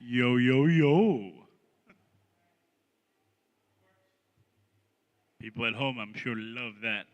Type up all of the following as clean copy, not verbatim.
Yo, yo, yo. People at home, I'm sure, love that.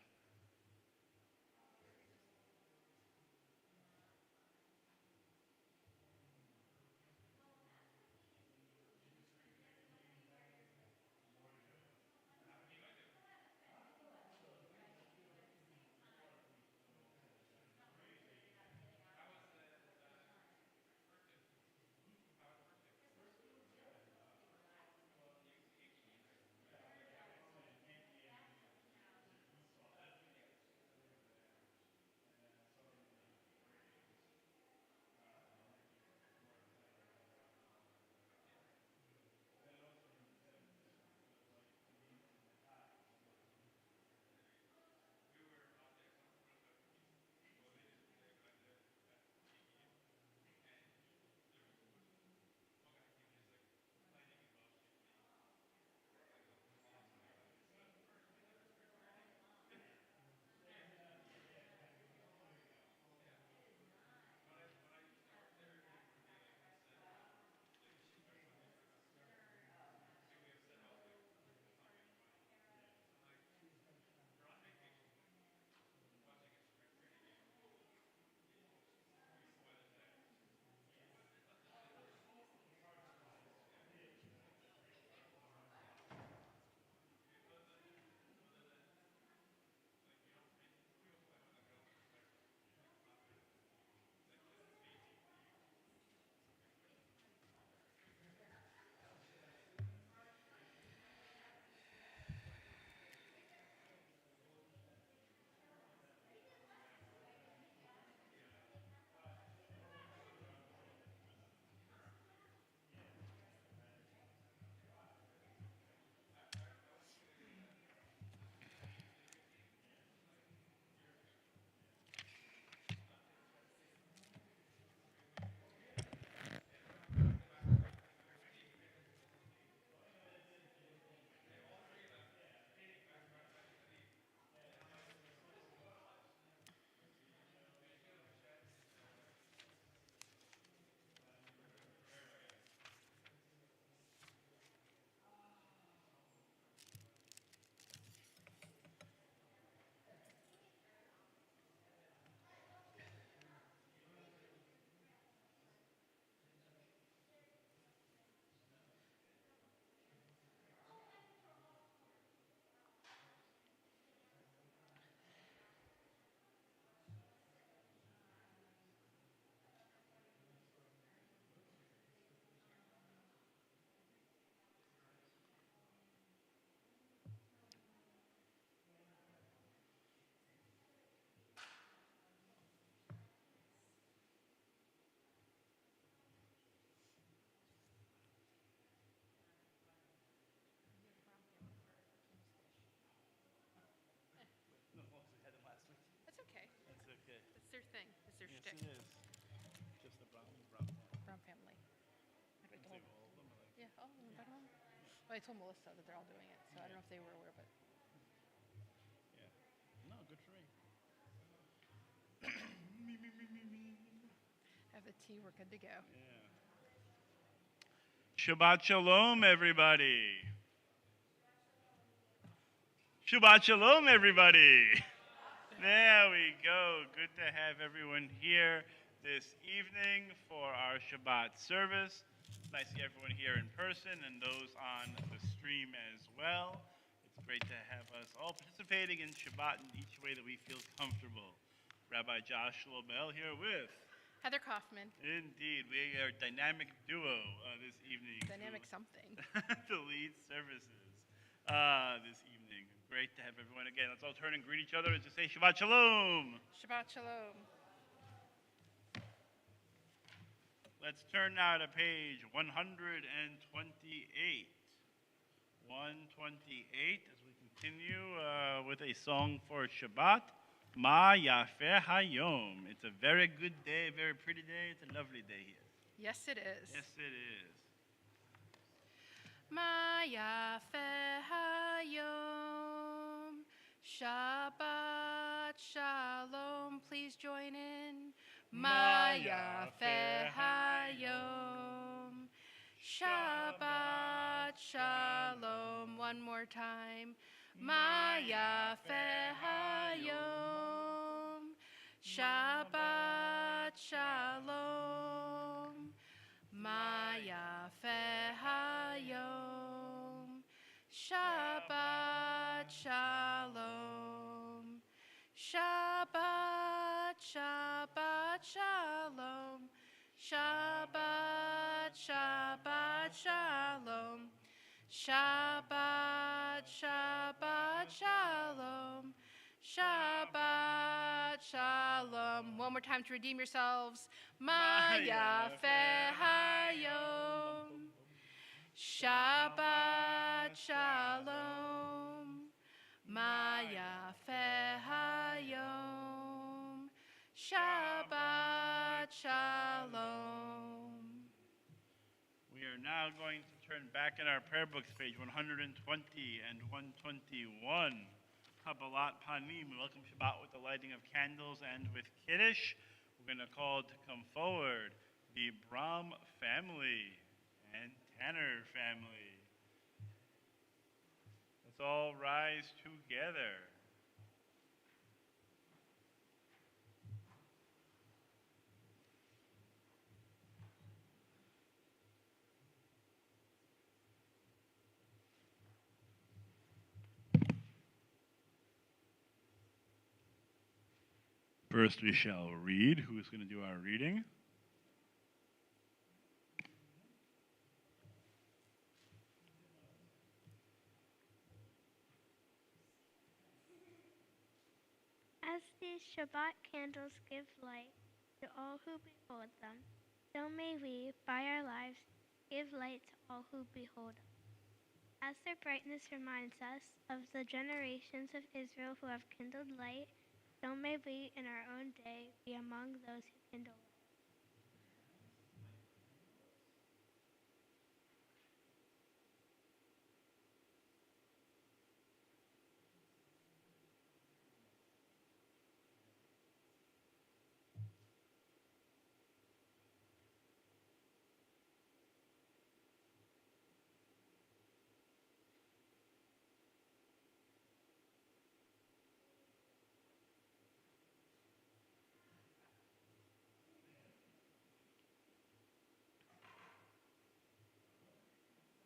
No, we had them last week. That's okay. That's okay. It's their thing. It's their Yes, shtick. it is. Just the brown family. Brown family. Like I I'd say told. all of them. Like, Yeah. Oh, you invite them. Well, I told Melissa that they're all doing it, so I don't know if they were aware of it. yeah. No, good for me. Have the tea. We're good to go. Yeah. Shabbat Shalom, everybody. Shabbat Shalom, everybody. There we go. Good to have everyone here this evening for our Shabbat service. Nice to see everyone here in person and those on the stream as well. It's great to have us all participating in Shabbat in each way that we feel comfortable. Rabbi Josh Lobel here with. Heather Kaufman. Indeed, we are a dynamic duo this evening. Dynamic something. To lead services this evening. Great to have everyone again. Let's all turn and greet each other and just say Shabbat Shalom. Shabbat Shalom. Let's turn now to page 128. 128 as we continue with a song for Shabbat. Ma Yafeh Hayom. It's a very good day, very pretty day. It's a lovely day here. Yes, it is. Yes, it is. Ma Yafeh Hayom. Shabbat Shalom. Please join in. Ma Yafeh Hayom. Shabbat Shalom. One more time. Maya Hayom. Shabbat Shalom. Maya Hayom. Shabbat Shalom. Shabbat, Shabbat Shalom. Shabbat, Shabbat Shalom. Shabbat, Shabbat Shalom. Shabbat Shalom. One more time to redeem yourselves. Maya Hayom. Shabbat Shalom. Maya Hayom. Shabbat Shalom. We are now going to turn back in our prayer books, page 120 and 121. Kabbalat Panim. We welcome Shabbat with the lighting of candles and with Kiddush. We're going to call to come forward the Brahm family and Tanner family. Let's all rise together. First, we shall read. Who is going to do our reading? As these Shabbat candles give light to all who behold them, so may we, by our lives, give light to all who behold us. As their brightness reminds us of the generations of Israel who have kindled light, so may we in our own day be among those who kindle light.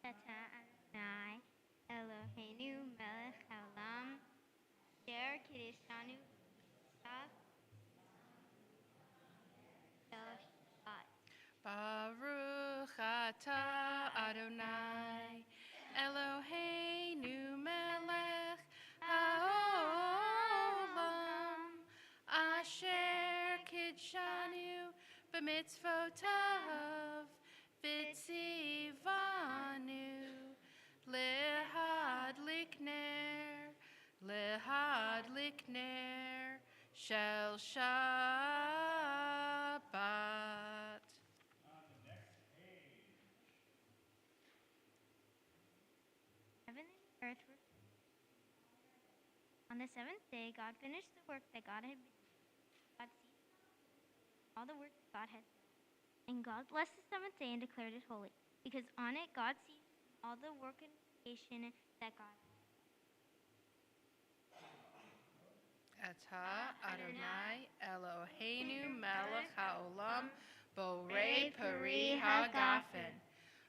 Ata Adonai Eloheinu melech haolam asher kiddushanu el Shabbat. Baruch atah Adonai Eloheinu melech haolam asher kidshanu b'mitzvotav v'tzivanu lehad likner shel Shabbat. Heaven and earth were on the seventh day. God finished the work that God had begun. God ceased all the work that God had done. And God blessed the seventh day and declared it holy, because on it God ceased all the work and creation that God had. Atah Adonai Eloheinu melech haolam borei peri hagafen.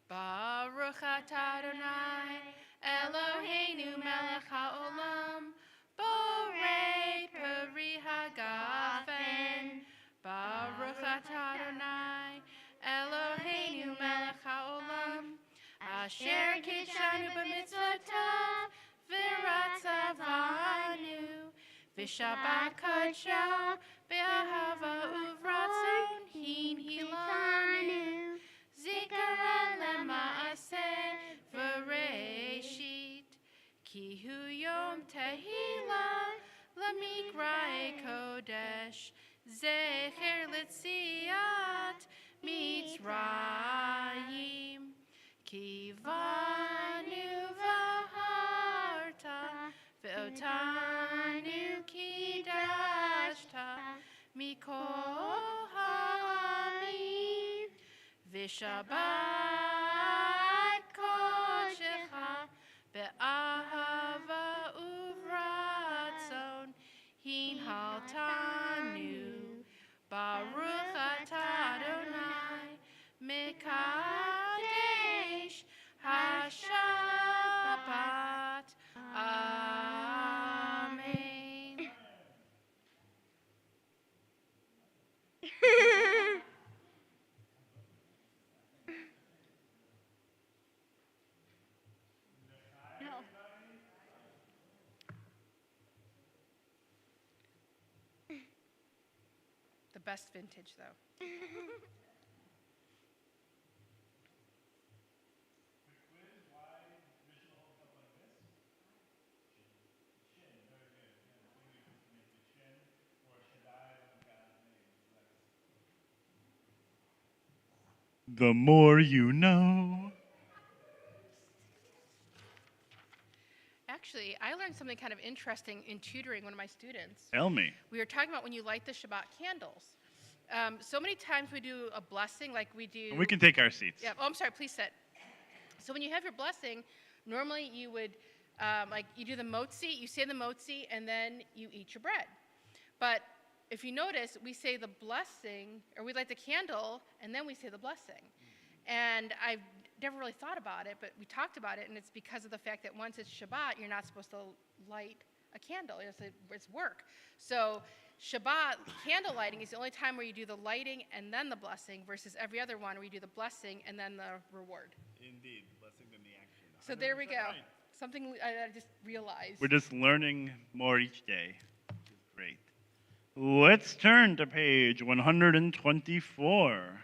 Baruch atah Adonai Eloheinu melech haolam borei peri hagafen. Baruch atah Adonai Eloheinu melech haolam asher kidshanu b'mitzvotav v'ratzavanu v'shabbat kodsha b'ahava uvratzon hin hilanu zikara lema'aseh v'reishit ki hu yom tehillah lemikrai kodesh zecher litziat mitzrayim ki vanu v'harta ve'otanu kidashta mikol ha'amim v'shabbat best vintage, though. The more you know. Actually, I learned something kind of interesting in tutoring one of my students. Tell me. We were talking about when you light the Shabbat candles. So many times we do a blessing, like we do. We can take our seats. Yeah. Oh, I'm sorry. Please sit. So when you have your blessing, normally you would, like you do the motzi, you say the motzi, and then you eat your bread. But if you notice, we say the blessing, or we light the candle, and then we say the blessing. And I've never really thought about it, but we talked about it, and it's because of the fact that once it's Shabbat, you're not supposed to light a candle. It's work. So Shabbat candle lighting is the only time where you do the lighting and then the blessing, versus every other one where you do the blessing and then the reward. Indeed, blessing than the action. So there we go. 100% right. Something I just realized. We're just learning more each day, which is great. Let's turn to page 124.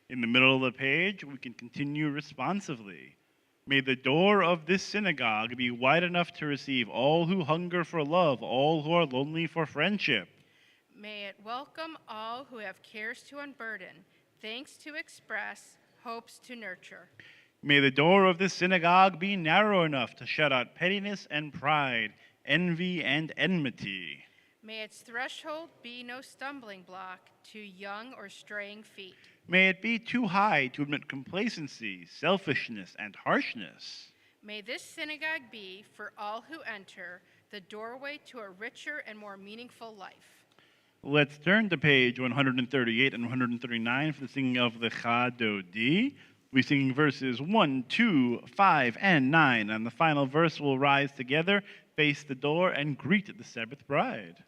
In the middle of the page, we can continue responsively. May the door of this synagogue be wide enough to receive all who hunger for love, all who are lonely for friendship. May it welcome all who have cares to unburden, thanks to express, hopes to nurture. May the door of this synagogue be narrow enough to shut out pettiness and pride, envy and enmity. May its threshold be no stumbling block to young or straying feet. May it be too high to admit complacency, selfishness, and harshness. May this synagogue be, for all who enter, the doorway to a richer and more meaningful life. Let's turn to page 138 and 139 for the singing of the Chadodi. We sing verses 1, 2, 5, and 9, and the final verse will rise together, face the door, and greet the Sabbath bride.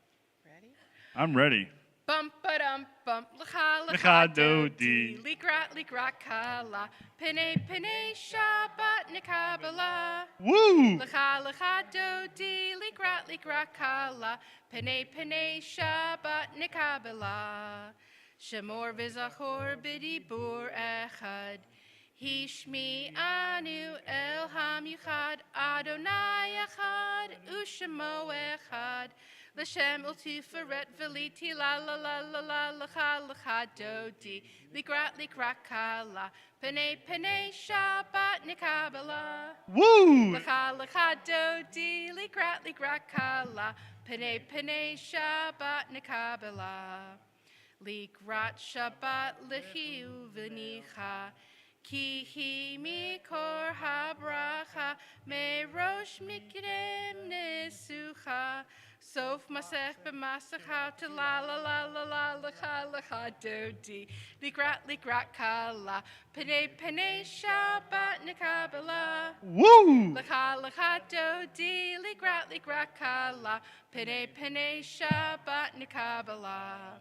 Ready? I'm ready. Bump ba dum bump lecha Lecha lecha dodi. dodi likrat kala pene pene Shabbat nikabala. Woo! Lecha lecha dodi likrat kala pene pene Shabbat nikabala. Shemor v'zachor b'dibur echad. Hishmi anu el ham-yuchad Adonai echad u'shemo echad. L'shem ultiferet v'liti la la la la la l'cha l'cha dodi likrat kala pene pene Shabbat nikabala. Woo! L'cha dodi likrat kala pene pene Shabbat nikabala. Likrat Shabbat l'chiu v'nicha ki hi mikor habracha merosh mikdem nesucha. Sof masech b'masach to la la la la la l'cha dodi likrat kala pene pene Shabbat nikabala. Woo! L'cha dodi likrat kala pene pene Shabbat nikabala.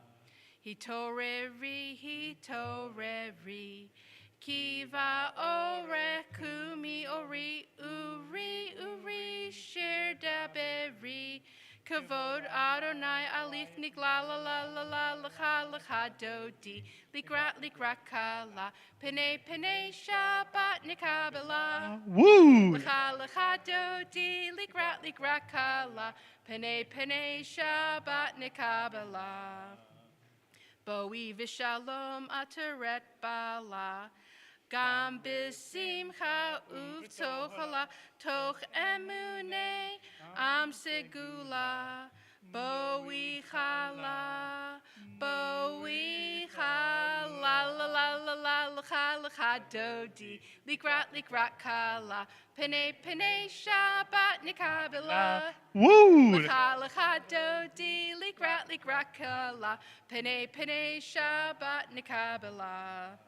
Hitoreri kiva ore kumi uri shir daberi. Kavod Adonai alif nigla la la la la l'cha dodi likrat kala pene pene Shabbat nikabala. Woo! L'cha dodi likrat kala pene pene Shabbat nikabala. Boi v'shalom ateret bala gam b'simcha uv'tochala toch emune am segula. Boi chala la la la la l'cha dodi likrat kala pene pene Shabbat nikabala. Woo! L'cha dodi likrat kala pene pene Shabbat nikabala.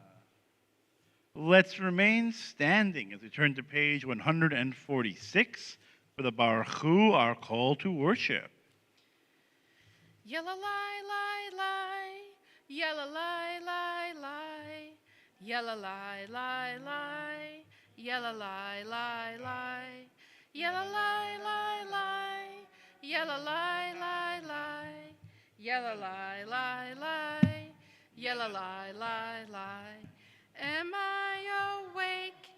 Let's remain standing as we turn to page 146 for the Baruch Hu, our call to worship. Yalla lai lai lai, yalla lai lai lai, yalla lai lai lai, yalla lai lai lai, yalla lai lai lai, yalla lai lai lai, Yella lie, lie, lie. Yella lie, lie, lie. Am I awake?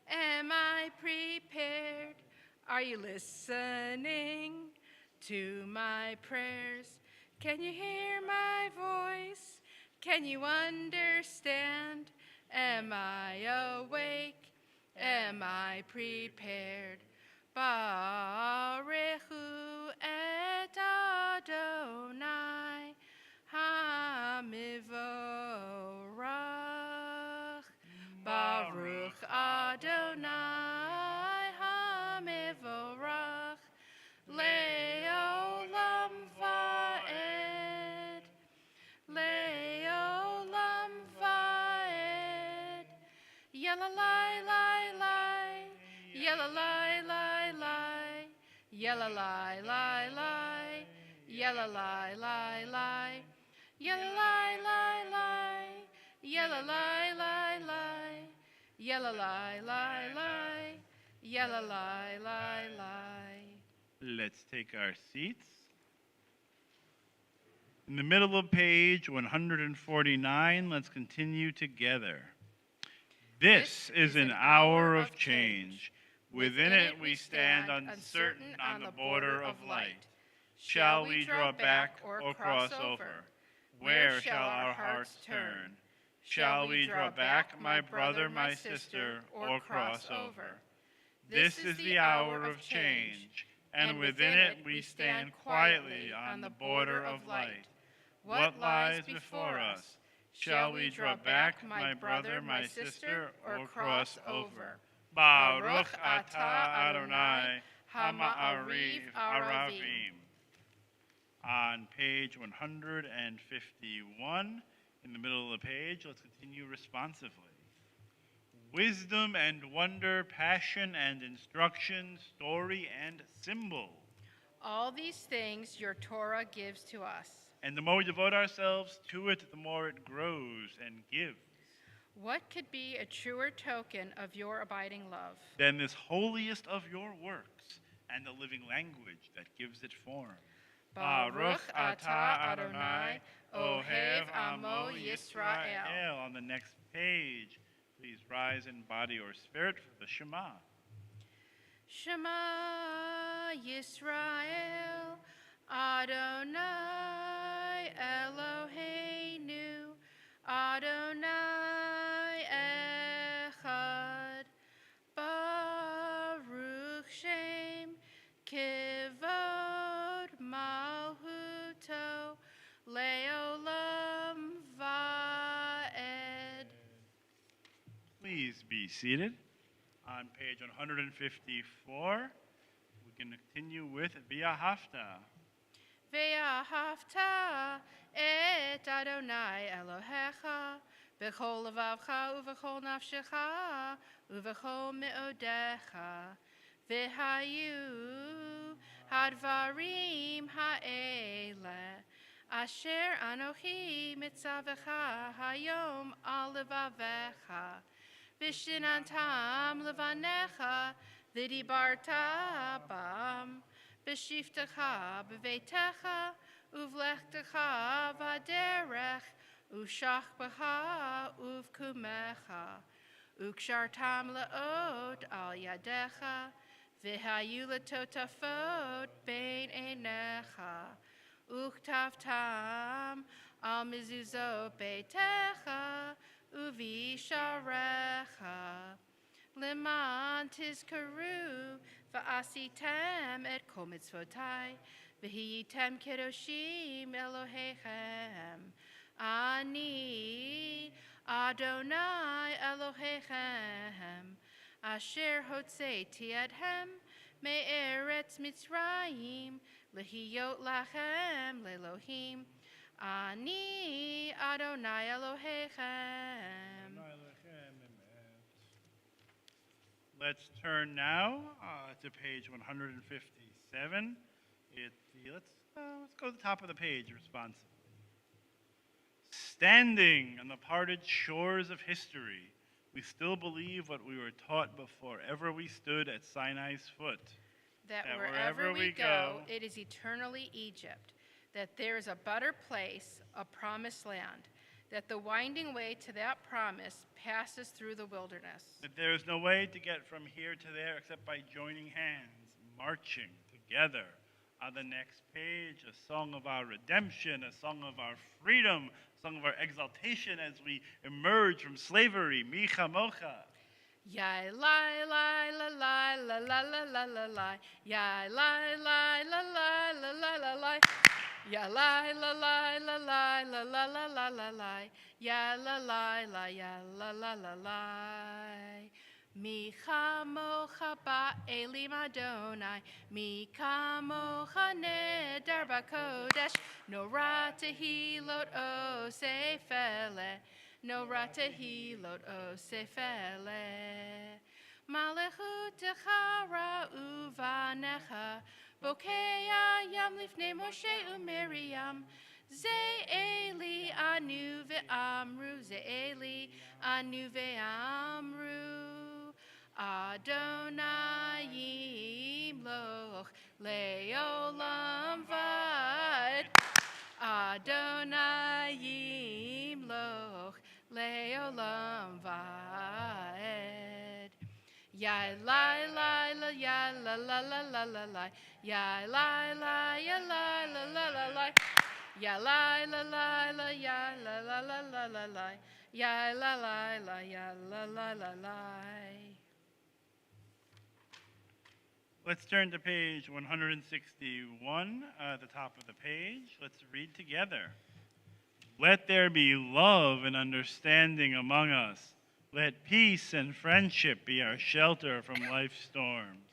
Am I prepared? Are you listening to my prayers? Can you hear my voice? Can you understand? Am I awake? Am I prepared? Barechu et Adonai Hamivorach. Baruch Adonai Hamivorach. Leolam vaed. Leolam vaed. Yalla lie, lie, lie. Yalla lie, lie, lie. Yalla lie, lie, lie. Yalla lie, lie, lie. Yalla lie, lie, lie. Yalla lie, lie, lie. Yalla lie, lie, lie. Yalla lie, lie, lie. Let's take our seats. In the middle of page 149, let's continue together. This is an hour of change. Within it we stand uncertain on the border of light. Shall we draw back or cross over? Where shall our hearts turn? Shall we draw back, my brother, my sister, or cross over? This is the hour of change, and within it we stand quietly on the border of light. What lies before us? Shall we draw back, my brother, my sister, or cross over? Baruch atah Adonai, Hama'ariv Aravim. On page 151, in the middle of the page, let's continue responsively. Wisdom and wonder, passion and instruction, story and symbol. All these things your Torah gives to us. And the more we devote ourselves to it, the more it grows and gives. What could be a truer token of your abiding love Than this holiest of your works and the living language that gives it form. Baruch atah Adonai, Ohev Amo Yisrael. On the next page, please rise in body or spirit for the Shema. Shema Yisrael, Adonai Eloheinu, Adonai Echad, Baruch Shem Kivod Malhuto, Leolam Vaed. Please be seated. On page 154, we can continue with V'ahavta. Ve'ahavta et Adonai Elohecha b'chol levavcha uv'chol nafshecha uv'chol me'odecha v'hayu hadvarim ha'ele asher anochi mitzavecha hayom al levavecha v'shinantam levanecha v'dibarta bam B'shiftecha b'veitecha, uvlechtecha v'derech, ushachbecha uvkumecha, ukshartam le'od al yadecha, v'hayu letotafot bein einecha, uktavtam al mezuzot beitecha, uvisharecha. Leman tizkaru va'asitem et kol mitzvotai v'hiyitem kedoshim Elohechem. Ani Adonai Elohechem asher hotzeiti ethem me'eretz Mitzrayim lehiyot lachem lelohim. Ani Adonai Elohechem. Let's turn now to page 157. Let's go to the top of the page responsively. Standing on the parted shores of history, we still believe what we were taught before ever we stood at Sinai's foot. That wherever we go, it is eternally Egypt. that there is a better place, a promised land, that the winding way to that promise passes through the wilderness. That there is no way to get from here to there except by joining hands, marching together. On the next page, a song of our redemption, a song of our freedom, a song of our exaltation as we emerge from slavery. Micha mocha. Yai lai lai la lai la la la la la lai. Yai lai lai la lai la la la lai. Ya lai la lai la lai la la la la la lai. Ya la lai la ya la la la lai. Micha mocha ba elim Adonai. Micha mocha nedar bakodesh. No ratahilot o sefele. No ratahilot o sefele. Malechutecha ra'uvanecha. Bokea yam lifnei Moshe u'Miriam. Ze eli anu ve'amru. Ze eli anu ve'amru. Adonai yimloch le'olam vad. Adonai yimloch le'olam vad. Ya la la la ya la la la la la la. Ya la la ya la la la la la. Ya la la la la ya la la la la la la. Ya la la la ya la la la la. Let's turn to page 161 at the top of the page. Let's read together. Let there be love and understanding among us. Let peace and friendship be our shelter from life's storms.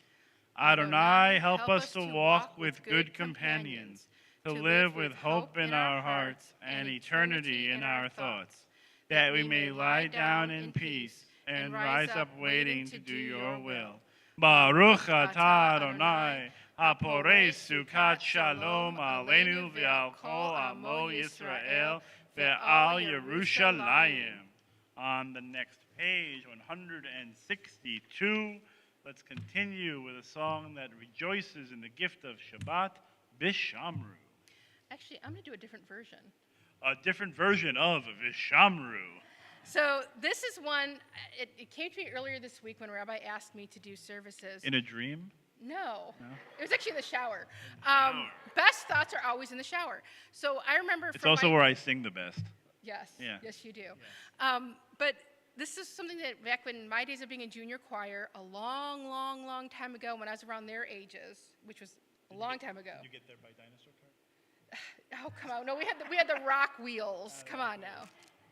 Adonai, help us to walk with good companions, to live with hope in our hearts and eternity in our thoughts, that we may lie down in peace and rise up waiting to do your will. Baruch atah Adonai, haporei sukat shalom aleinu ve'al kol amo Yisrael ve'al Yerushalayim. On the next page, 162, let's continue with a song that rejoices in the gift of Shabbat, Vishamru. Actually, I'm going to do a different version. A different version of Vishamru. So this is one, it came to me earlier this week when Rabbi asked me to do services. In a dream? No. No? It was actually in the shower. Shower. Best thoughts are always in the shower. So I remember It's from also where I sing the best. Yes. Yeah. Yes, you do. Yes. But this is something that back when my days of being in junior choir, a long, long, long time ago when I was around their ages, which was a long time ago. Did you get there by dinosaur cart? Oh, come on. No, we had the rock wheels. Come on now.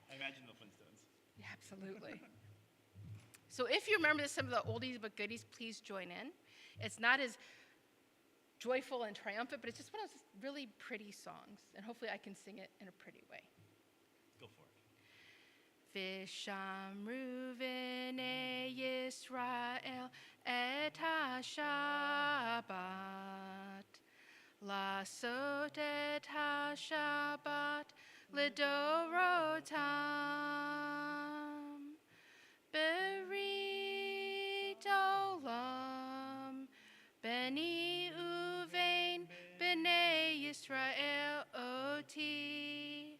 I imagine the Flintstones. Yeah, absolutely. So if you remember some of the oldies but goodies, please join in. It's not as joyful and triumphant, but it's just one of those really pretty songs. And hopefully I can sing it in a pretty way. Go for it. Vishamru v'nei Yisrael et ha-Shabbat, lasot et ha-Shabbat lidorotam, berit olam, beni uvein, b'nei Yisrael oti.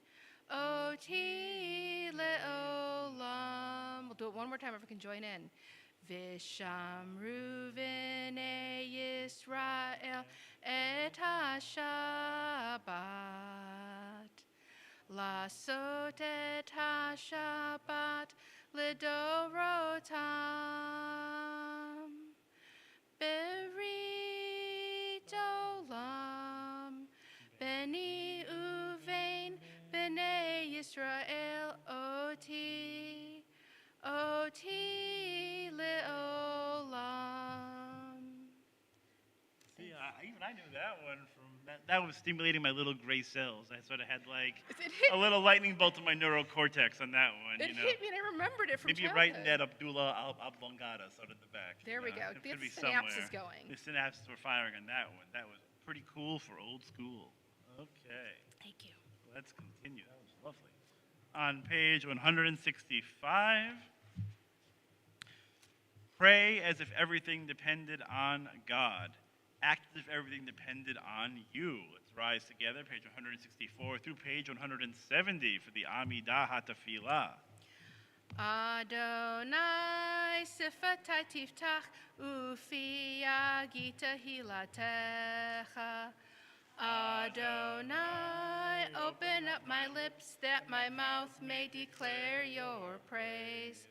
Oti le'olam. We'll do it one more time if we can join in. Vishamru v'nei Yisrael et ha-Shabbat. Lasot et ha-Shabbat lidorotam. Berit olam. Beni uvein. B'nei Yisrael oti, oti le'olam. See, even I knew that one from that was stimulating my little gray cells. I sort of had like a little lightning bolt in my neurocortex on that one. It hit me and I remembered it from Maybe you're childhood. writing that Abdullah oblongata sort of at the back. There we go. It The could be synapses somewhere. going. The synapses were firing on that one. That was pretty cool for old school. Okay. Thank you. Let's continue. That was lovely. On page 165, pray as if everything depended on God. Act as if everything depended on you. Let's rise together, page 164 through page 170 for the Amidah HaTefilah. Adonai sifatai tiftach ufi yagita hilatecha. Adonai, open up my lips that my mouth may declare your praise.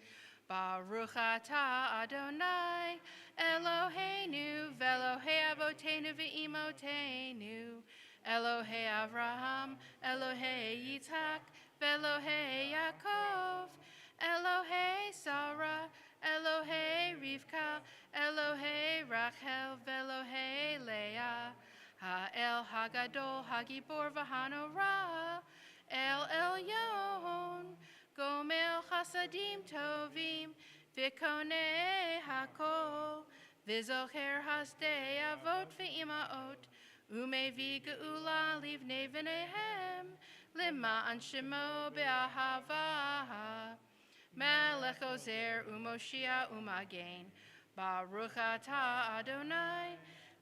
Baruch atah Adonai, Eloheinu, velohei avotenu ve'imotenu, Elohei Avraham, Elohei Yitzhak, velohei Yaakov, Elohei Sarah, Elohei Rivka, Elohei Rachel, velohei Leah, Ha'el Hagadol, Hagibor v'Hanorah, El Elyon, Gomel Chasadim Tovim, V'konei Hakol, V'zocher Hasdei Avot V'imaot, Umevi Geula Livnei V'nehem, Lema'an Shemo Be'ahava, Melech Ozer Umoshia Umagen, Baruch atah Adonai,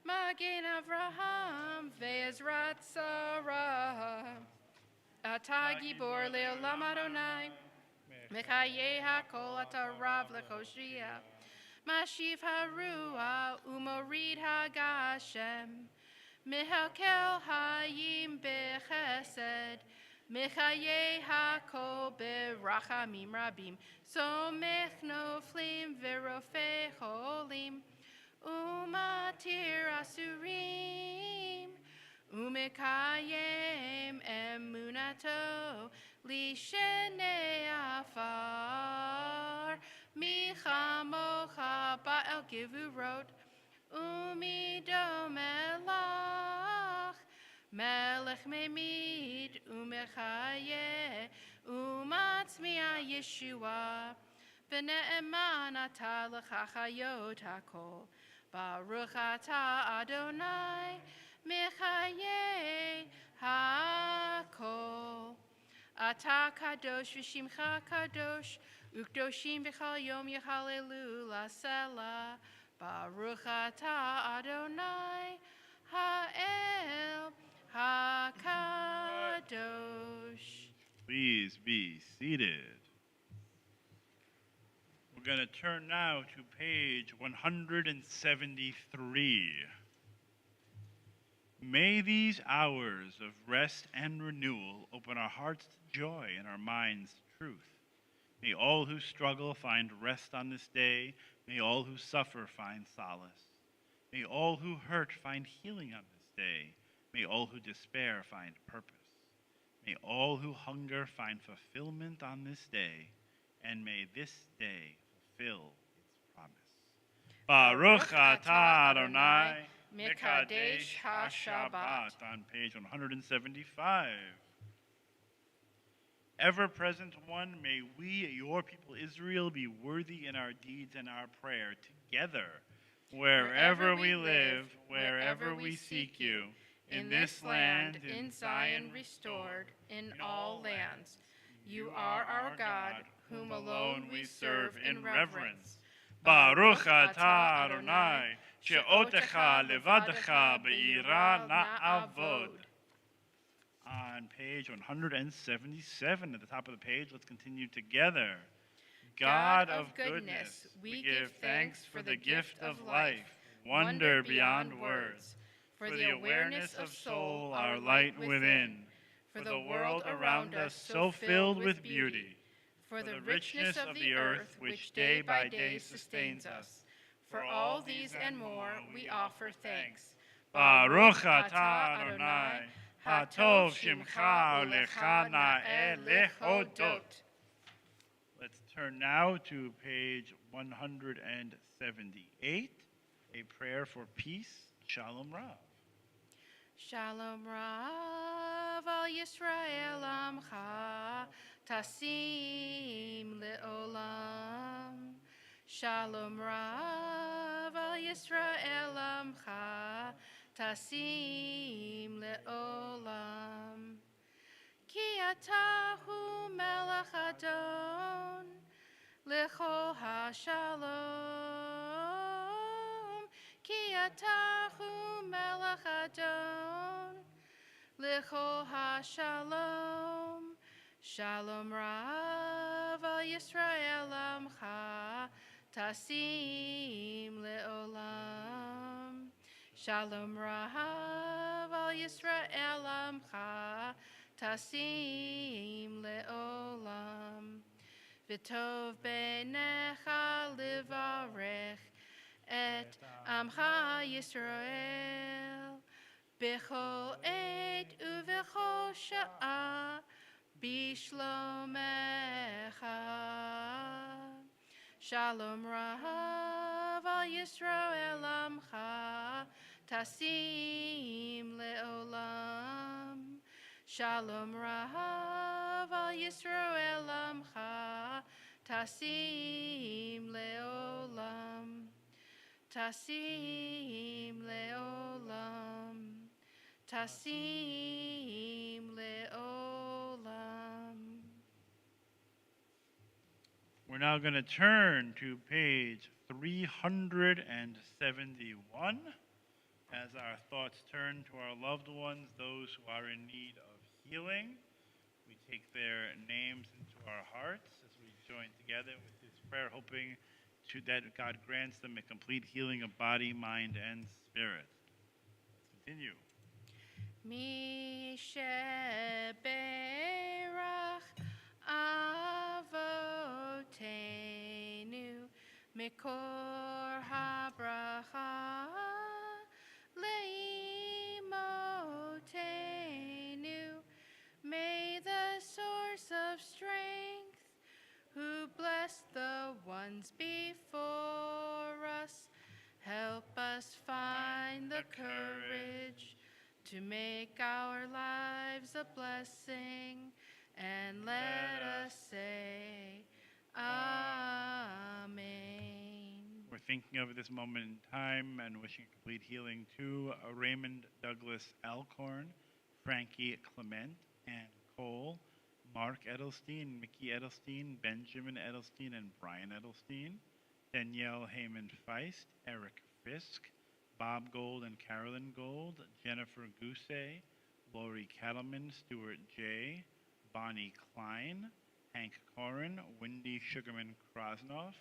Magen Avraham, Ve'ezrat Sarah, Atah Gibor Le'olam Adonai, Mechayeh HaKol Atah Rav Lechoshia, Mashiv HaRuah Umorid HaGashem, Mehakel Hayim Bechesed, Mechayeh HaKol Berachamim Rabim, Somech Noflim Verofei Cholim, Umatir Asurim, Umekayem Emunato, Lishenei Afar, Michamocha Ba'el Givurot, Umido Melach, Melech Memid, Umechaye, Umatzmiya Yeshua, V'ne'eman atah l'chachayot hakol, Baruch atah Adonai, Mechayeh hakol. Atah kadosh v'shimcha kadosh, ukdoshim b'chal yom yechalelu l'selah, Baruch atah Adonai, ha'el hakadosh. Please be seated. We're going to turn now to page 173. May these hours of rest and renewal open our hearts to joy and our minds to truth. May all who struggle find rest on this day. May all who suffer find solace. May all who hurt find healing on this day. May all who despair find purpose. May all who hunger find fulfillment on this day. And may this day fulfill its promise. Baruch atah Adonai, Mekadesh HaShabbat, on page 175. Ever-present one, may we, your people Israel, be worthy in our deeds and our prayer together, wherever we live, wherever we seek you, in this land, in Zion restored, in all lands. You are our God, whom alone we serve in reverence. Baruch atah Adonai, she'otecha levadecha be'ira na'avod. On page 177, at the top of the page, let's continue together. God of goodness, we give thanks for the gift of life, wonder beyond words, for the awareness of soul, our light within, for the world around us so filled with beauty, for the richness of the earth which day by day sustains us. For all these and more we offer thanks. Baruch atah Adonai, hatov shimcha ulecha na'eh lehodot. Let's turn now to page 178, a prayer for peace. Shalom Rav. Shalom Rav al Yisrael amcha, tasim le'olam. Shalom Rav al Yisrael amcha, tasim le'olam. Ki atahu melech adon, lechol ha-shalom. Ki atahu melech adon, L'chol ha-shalom. Shalom Rav al Yisrael Amcha Tasim Le'olam. Shalom Rav al Yisrael Amcha Tasim Le'olam. V'tov beinecha livarech et Amcha Yisrael. B'chol ed u'v'chol sha'ah Bishlomecha. Shalom Rav al Yisrael Amcha Tasim Le'olam. Shalom Rav al Yisrael Amcha Tasim Le'olam. Tasim Le'olam. Tasim Le'olam. We're now going to turn to page 371 as our thoughts turn to our loved ones, those who are in need of healing. We take their names into our hearts as we join together with this prayer, hoping that God grants them a complete healing of body, mind, and spirit. Let's continue. Mi sheberach avotenu mikor habracha leimotenu. May the source of strength, who blessed the ones before us, help us find the courage to make our lives a blessing, and let us say, Amen. We're thinking of this moment in time and wishing complete healing to Raymond Douglas Alcorn, Frankie Clement, Ann Cole, Mark Edelstein, Mickey Edelstein, Benjamin Edelstein, and Brian Edelstein, Danielle Heyman Feist, Eric Fisk, Bob Gold and Carolyn Gold, Jennifer Gousset, Lori Cattleman, Stuart J., Bonnie Klein, Hank Corin, Wendy Sugarman Krosnoff,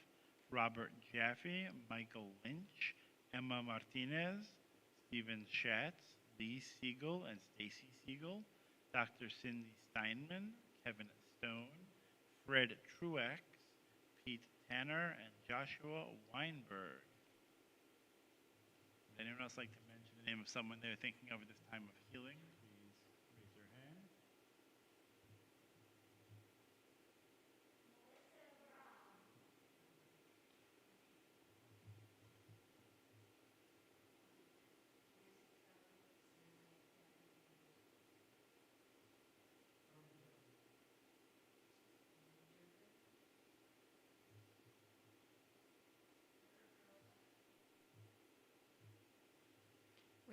Robert Jaffe, Michael Lynch, Emma Martinez, Stephen Schatz, Lee Siegel and Stacy Siegel, Dr. Cindy Steinman, Kevin Stone, Fred Truex, Pete Tanner, and Joshua Weinberg. Would anyone else like to mention the name of someone they're thinking of at this time of healing? Please raise your hand.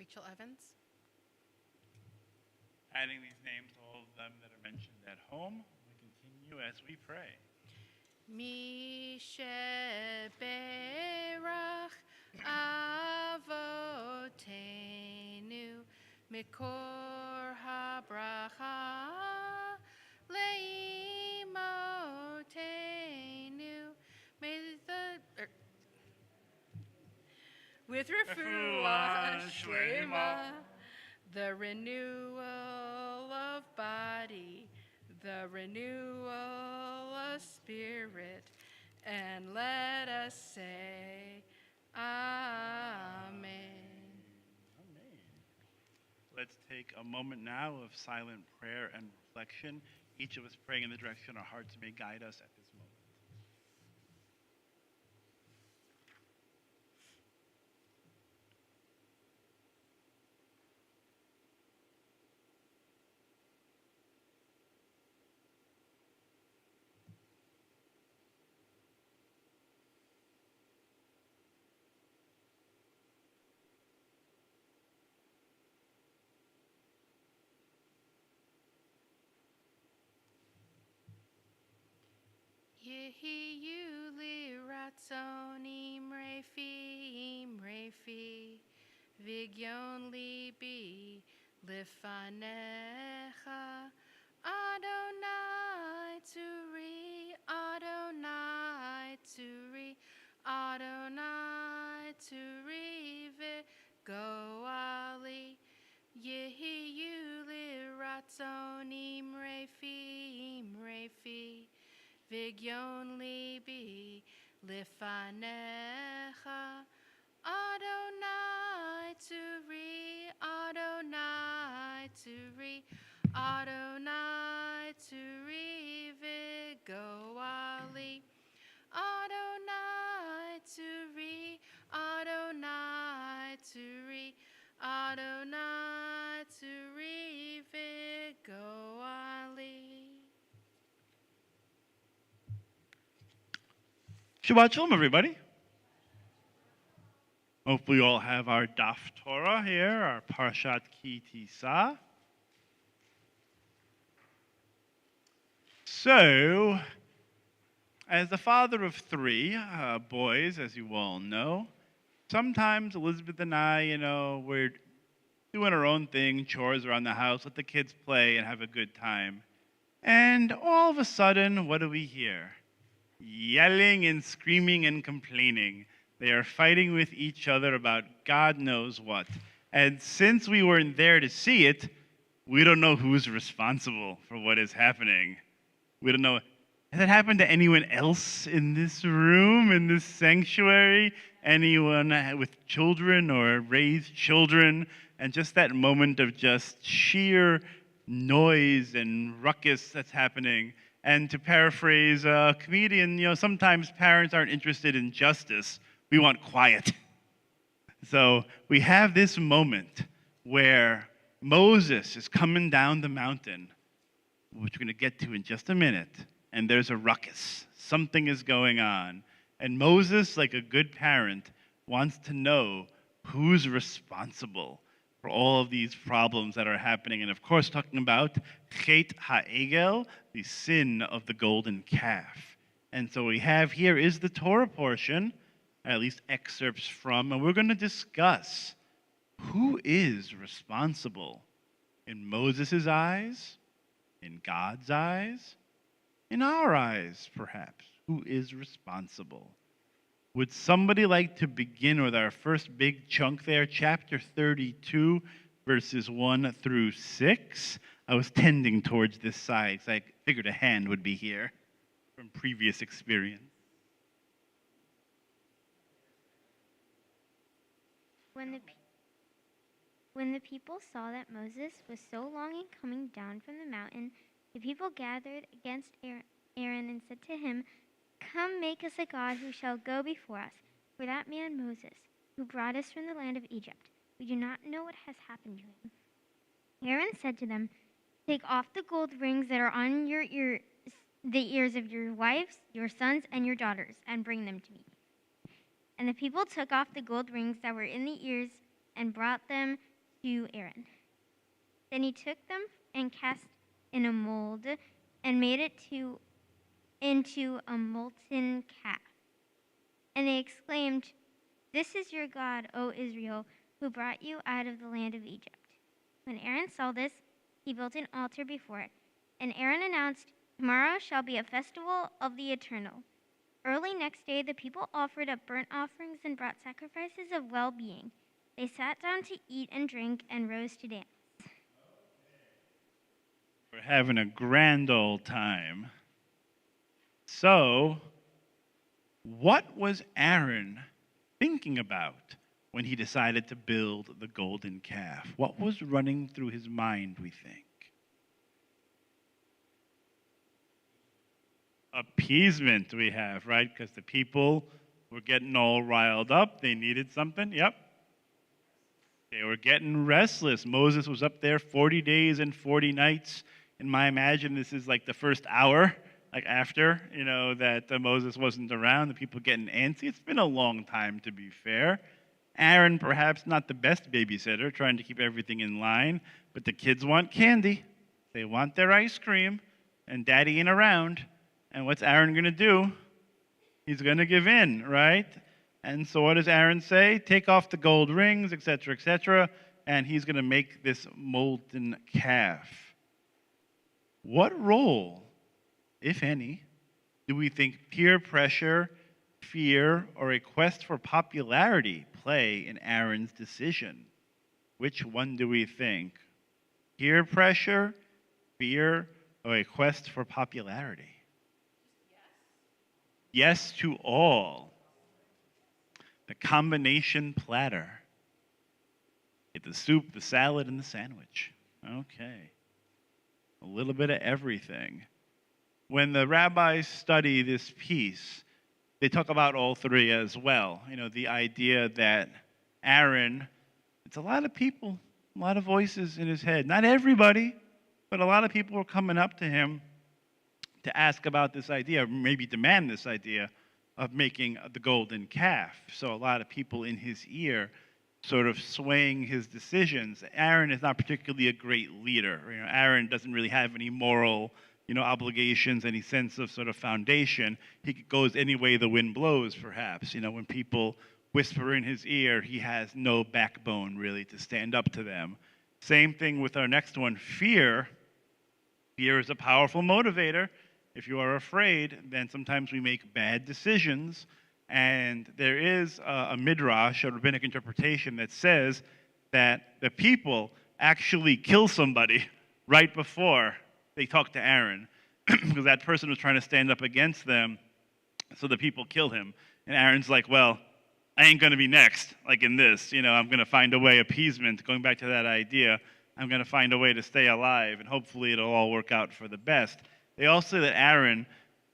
Rachel Evans. Adding these names to all of them that are mentioned at home, we continue as we pray. Mi sheberach avotenu mikor habracha leimotenu. May the with refuah shlema, the renewal of body, the renewal of spirit, and let us say, Amen. Amen. Let's take a moment now of silent prayer and reflection, each of us praying in the direction our hearts may guide us at this moment. Yehi yuli ratzonim refi, vigyon libi, Lifanecha Adonai Turi, Adonai Turi, Adonai Turi Goali Yehi Ratzonim Refi Vigyon Libi Lifanecha Adonai Turi, Adonai Turi, Adonai Turi Vigoali. Adonai Turi, Adonai Turi, Adonai Turi Vigoali. Shabbat Shalom, everybody. Hopefully you all have our Daf Torah here, our Parshat Ki Tisa. So, as the father of three boys, as you all know, sometimes Elizabeth and I, we're doing our own thing, chores around the house, let the kids play and have a good time. And all of a sudden, what do we hear? Yelling and screaming and complaining. They are fighting with each other about God knows what. And since we weren't there to see it, we don't know who's responsible for what is happening. We don't know. Has it happened to anyone else in this room, in this sanctuary? Anyone with children or raised children? And just that moment of just sheer noise and ruckus that's happening. And to paraphrase a comedian, sometimes parents aren't interested in justice. We want quiet. So we have this moment where Moses is coming down the mountain, which we're going to get to in just a minute, and there's a ruckus. Something is going on. And Moses, like a good parent, wants to know who's responsible for all of these problems that are happening. And of course, talking about Chet HaEgel, the sin of the golden calf. And so we have here is the Torah portion, at least excerpts from, and we're going to discuss who is responsible in Moses' eyes, in God's eyes, in our eyes, perhaps. Who is responsible? Would somebody like to begin with our first big chunk there, chapter 32, verses 1 through 6? I was tending towards this side because I figured a hand would be here from previous experience. When the people saw that Moses was so long in coming down from the mountain, the people gathered against Aaron and said to him, "Come, make us a god who shall go before us. For that man Moses, who brought us from the land of Egypt, we do not know what has happened to him." Aaron said to them, "Take off the gold rings that are on your the ears of your wives, your sons, and your daughters, and bring them to me." And the people took off the gold rings that were in the ears and brought them to Aaron. Then he took them and cast in a mold and made it into a molten calf. And they exclaimed, "This is your God, O Israel, who brought you out of the land of Egypt." When Aaron saw this, he built an altar before it. And Aaron announced, "Tomorrow shall be a festival of the Eternal." Early next day, the people offered up burnt offerings and brought sacrifices of well-being. They sat down to eat and drink and rose to dance. We're having a grand old time. So, what was Aaron thinking about when he decided to build the golden calf? What was running through his mind, we think? Appeasement we have, right? Because the people were getting all riled up. They needed something. Yep. They were getting restless. Moses was up there 40 days and 40 nights. In my imagine, this is like the first hour, like after, that Moses wasn't around. The people getting antsy. It's been a long time, to be fair. Aaron, perhaps not the best babysitter, trying to keep everything in line. But the kids want candy. They want their ice cream. And Daddy ain't around. And what's Aaron going to do? He's going to give in, right? And so what does Aaron say? Take off the gold rings, etc., etc. and he's going to make this molten calf. What role, if any, do we think peer pressure, fear, or a quest for popularity play in Aaron's decision? Which one do we think? Peer pressure, fear, or a quest for popularity? Yes to all. The combination platter. Get the soup, the salad, and the sandwich. Okay. A little bit of everything. When the rabbis study this piece, they talk about all three as well. You know, the idea that Aaron, it's a lot of people, a lot of voices in his head. Not everybody, but a lot of people were coming up to him to ask about this idea, maybe demand this idea of making the golden calf. So a lot of people in his ear sort of swaying his decisions. Aaron is not particularly a great leader. You know, Aaron doesn't really have any moral, obligations, any sense of sort of foundation. He goes any way the wind blows, perhaps. When people whisper in his ear, he has no backbone really to stand up to them. Same thing with our next one, fear. Fear is a powerful motivator. If you are afraid, then sometimes we make bad decisions. And there is a midrash, a rabbinic interpretation, that says that the people actually kill somebody right before they talk to Aaron, because that person was trying to stand up against them, so the people kill him. And Aaron's like, well, I ain't going to be next, like in this. I'm going to find a way, appeasement, going back to that idea. I'm going to find a way to stay alive, and hopefully it'll all work out for the best. They also say that Aaron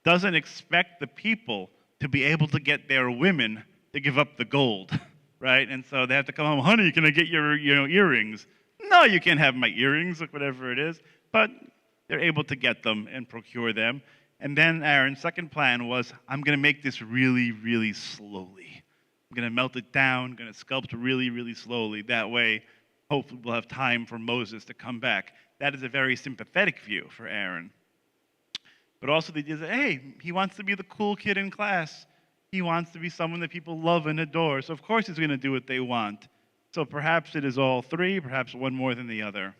doesn't expect the people to be able to get their women to give up the gold, right? And so they have to come home, honey, can I get your earrings? No, you can't have my earrings, look, whatever it is. But they're able to get them and procure them. And then Aaron's second plan was, I'm going to make this really, really slowly. I'm going to melt it down, going to sculpt really, really slowly. That way, hopefully we'll have time for Moses to come back. That is a very sympathetic view for Aaron. But also the idea that, hey, he wants to be the cool kid in class. He wants to be someone that people love and adore. So of course he's going to do what they want. So perhaps it is all three, perhaps one more than the other.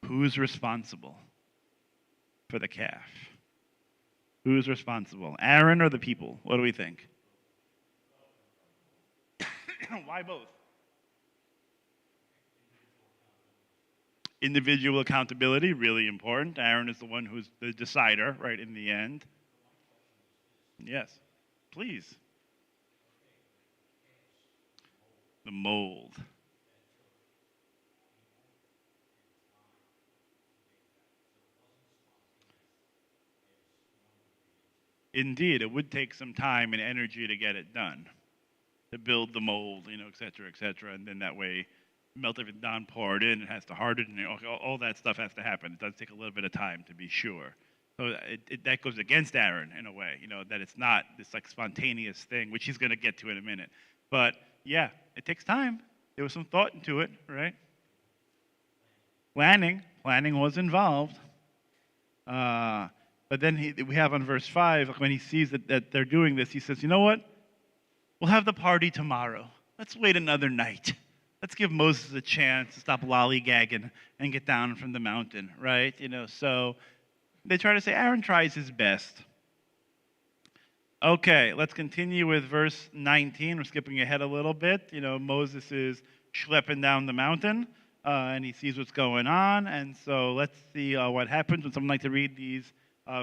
Who's responsible for the calf? Who's responsible? Aaron or the people? What do we think? Why both? Individual accountability, really important. Aaron is the one who's the decider, right, in the end. Yes, please. The mold. Indeed, it would take some time and energy to get it done, to build the mold, et cetera, and then that way melt it down, pour it in, it has to harden, and all that stuff has to happen. It does take a little bit of time, to be sure. So that goes against Aaron in a way, that it's not this like spontaneous thing, which he's going to get to in a minute. But yeah, it takes time. There was some thought into it, right? Planning was involved. But then we have on verse 5, when he sees that they're doing this, he says, you know what? We'll have the party tomorrow. Let's wait another night. Let's give Moses a chance to stop lollygagging and get down from the mountain, right? So they try to say Aaron tries his best. Okay, let's continue with verse 19. We're skipping ahead a little bit. Moses is schlepping down the mountain, and he sees what's going on. And so let's see what happens. Would someone like to read these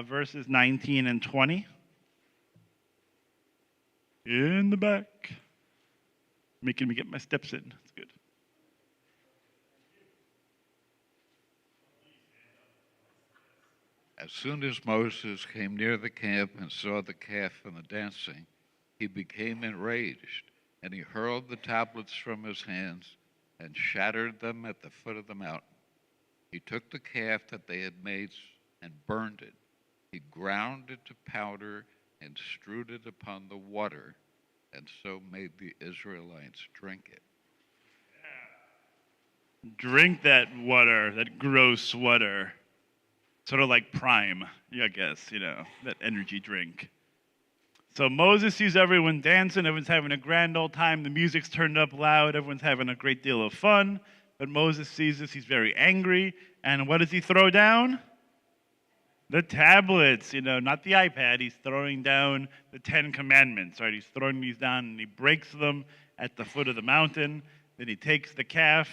verses 19 and 20? In the back. Making me get my steps in. That's good. As soon as Moses came near the camp and saw the calf and the dancing, he became enraged, and he hurled the tablets from his hands and shattered them at the foot of the mountain. He took the calf that they had made and burned it. He ground it to powder and strewed it upon the water, and so made the Israelites drink it. Drink that water, that gross water. Sort of like Prime, I guess, that energy drink. So Moses sees everyone dancing, everyone's having a grand old time, the music's turned up loud, everyone's having a great deal of fun. But Moses sees this, he's very angry, and what does he throw down? The tablets, not the iPad. He's throwing down the 10 Commandments, right? He's throwing these down and he breaks them at the foot of the mountain. Then he takes the calf,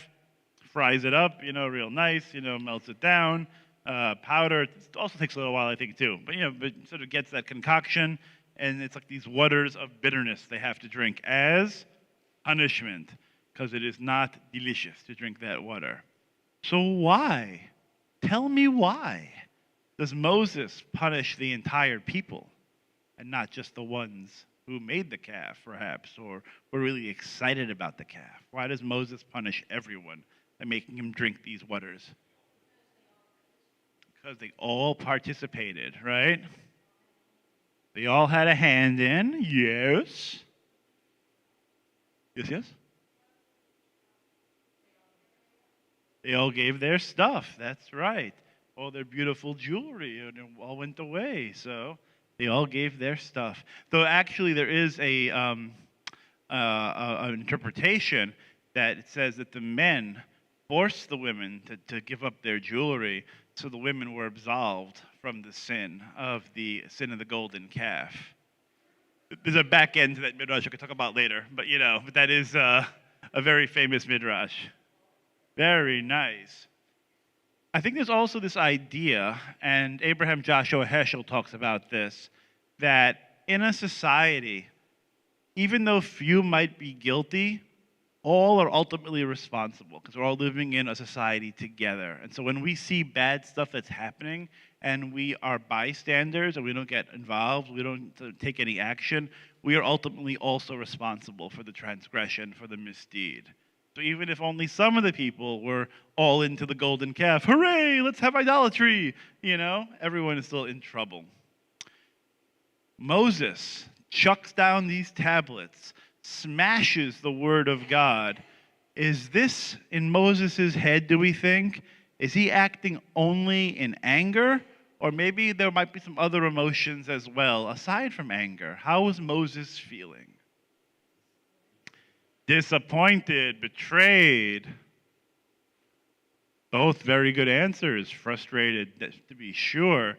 fries it up, real nice, melts it down, powder. It also takes a little while, I think, too. But sort of gets that concoction, and it's like these waters of bitterness they have to drink as punishment, because it is not delicious to drink that water. So why? Tell me why does Moses punish the entire people and not just the ones who made the calf, perhaps, or were really excited about the calf? Why does Moses punish everyone by making him drink these waters? Because they all participated, right? They all had a hand in, yes. Yes? They all gave their stuff, that's right. All their beautiful jewelry, and it all went away. So they all gave their stuff. Though actually there is an interpretation that it says that the men forced the women to give up their jewelry, so the women were absolved from the sin of the golden calf. There's a back end to that midrash I could talk about later, but that is a very famous midrash. Very nice. I think there's also this idea, and Abraham Joshua Heschel talks about this, that in a society, even though few might be guilty, all are ultimately responsible because we're all living in a society together. And so when we see bad stuff that's happening and we are bystanders and we don't get involved, we don't take any action, we are ultimately also responsible for the transgression, for the misdeed. So even if only some of the people were all into the golden calf, hooray, let's have idolatry, everyone is still in trouble. Moses chucks down these tablets, smashes the word of God. Is this in Moses' head, do we think? Is he acting only in anger? Or maybe there might be some other emotions as well, aside from anger. How was Moses feeling? Disappointed, betrayed. Both very good answers. Frustrated, to be sure.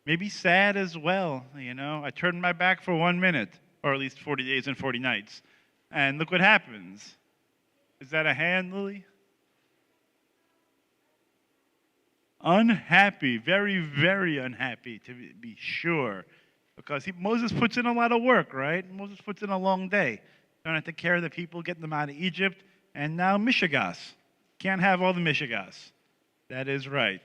Maybe sad as well. I turned my back for 1 minute, or at least 40 days and 40 nights. And look what happens. Is that a hand, Lily? Unhappy, very, very unhappy, to be sure. Because Moses puts in a lot of work, right? Moses puts in a long day. Trying to take care of the people, getting them out of Egypt, and now Mishigas. Can't have all the Mishigas. That is right.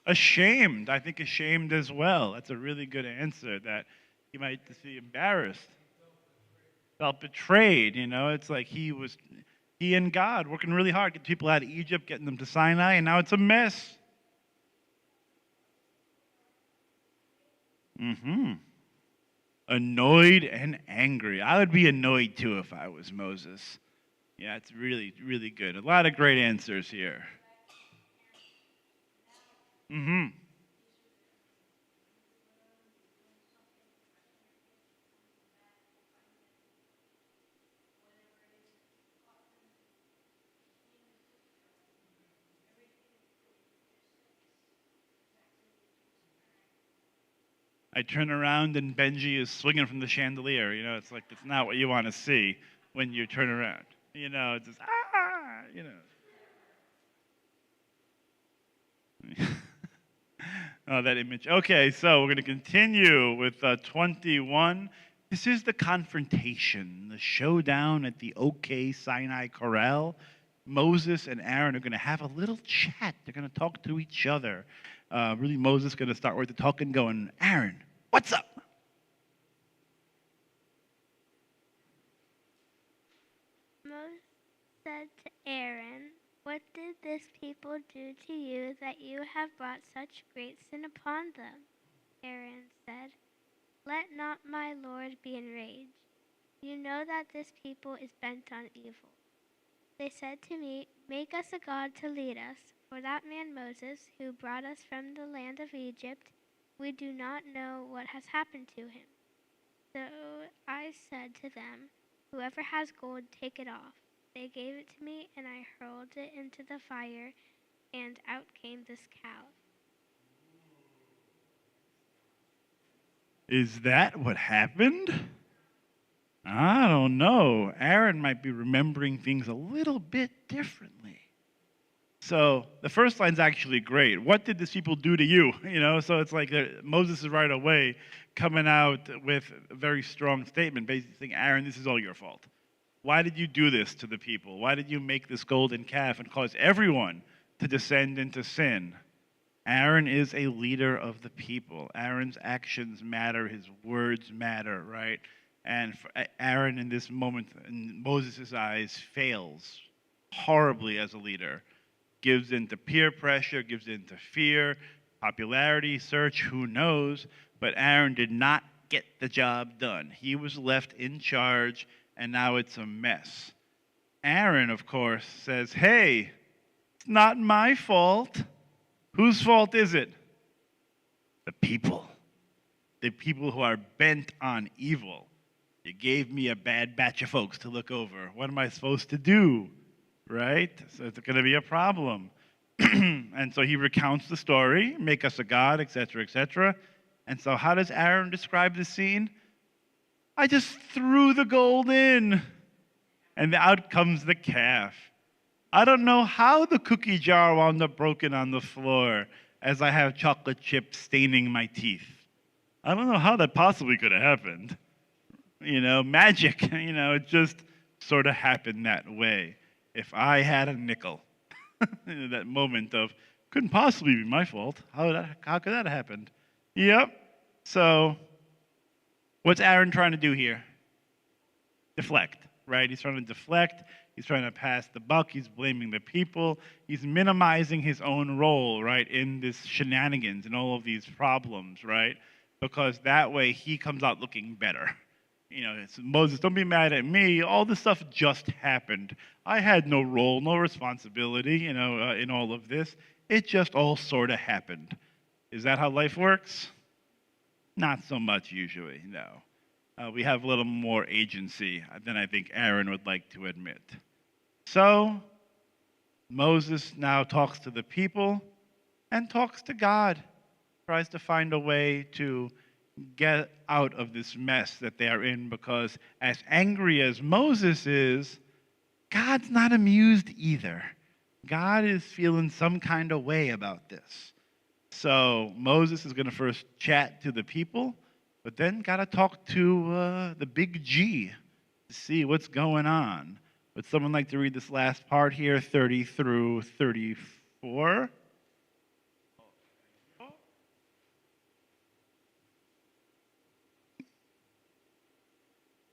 Ashamed. I think ashamed as well. That's a really good answer, that he might be embarrassed. Felt betrayed, It's like he and God working really hard, getting people out of Egypt, getting them to Sinai, and now it's a mess. Annoyed and angry. I would be annoyed too if I was Moses. Yeah, it's really, really good. A lot of great answers here. I turn around and Benji is swinging from the chandelier. It's like, it's not what you want to see when you turn around. It's just, Oh, that image. Okay, so we're going to continue with 21. This is the confrontation, the showdown at the OK Sinai Corral. Moses and Aaron are going to have a little chat. They're going to talk to each other. Really, Moses is going to start with the talking, going, Aaron, what's up? Moses said to Aaron, "What did this people do to you that you have brought such great sin upon them?" Aaron said, "Let not my Lord be enraged. You know that this people is bent on evil. They said to me, 'Make us a god to lead us.' For that man Moses, who brought us from the land of Egypt, we do not know what has happened to him." So I said to them, "Whoever has gold, take it off." They gave it to me, and I hurled it into the fire, and out came this calf. Is that what happened? I don't know. Aaron might be remembering things a little bit differently. So the first line's actually great. What did these people do to you? So it's like Moses is right away coming out with a very strong statement, basically saying, Aaron, this is all your fault. Why did you do this to the people? Why did you make this golden calf and cause everyone to descend into sin? Aaron is a leader of the people. Aaron's actions matter. His words matter, right? And Aaron, in this moment, in Moses' eyes, fails horribly as a leader. Gives into peer pressure, gives into fear, popularity search, who knows? But Aaron did not get the job done. He was left in charge, and now it's a mess. Aaron, of course, says, hey, it's not my fault. Whose fault is it? The people. The people who are bent on evil. You gave me a bad batch of folks to look over. What am I supposed to do? Right? So it's going to be a problem. And so he recounts the story, make us a god, etc., etc. And so how does Aaron describe the scene? I just threw the gold in, and out comes the calf. I don't know how the cookie jar wound up broken on the floor as I have chocolate chips staining my teeth. I don't know how that possibly could have happened. Magic, it just sort of happened that way. If I had a nickel, that moment of, couldn't possibly be my fault. How could that have happened? Yep. So, what's Aaron trying to do here? Deflect, right? He's trying to deflect. He's trying to pass the buck. He's blaming the people. He's minimizing his own role, right, in this shenanigans and all of these problems, right? Because that way he comes out looking better. It's, Moses, don't be mad at me. All this stuff just happened. I had no role, no responsibility, in all of this. It just all sort of happened. Is that how life works? Not so much usually, no. We have a little more agency than I think Aaron would like to admit. So, Moses now talks to the people and talks to God, tries to find a way to get out of this mess that they are in, because as angry as Moses is, God's not amused either. God is feeling some kind of way about this. So Moses is going to first chat to the people, but then got to talk to the big G to see what's going on. Would someone like to read this last part here, 30 through 34?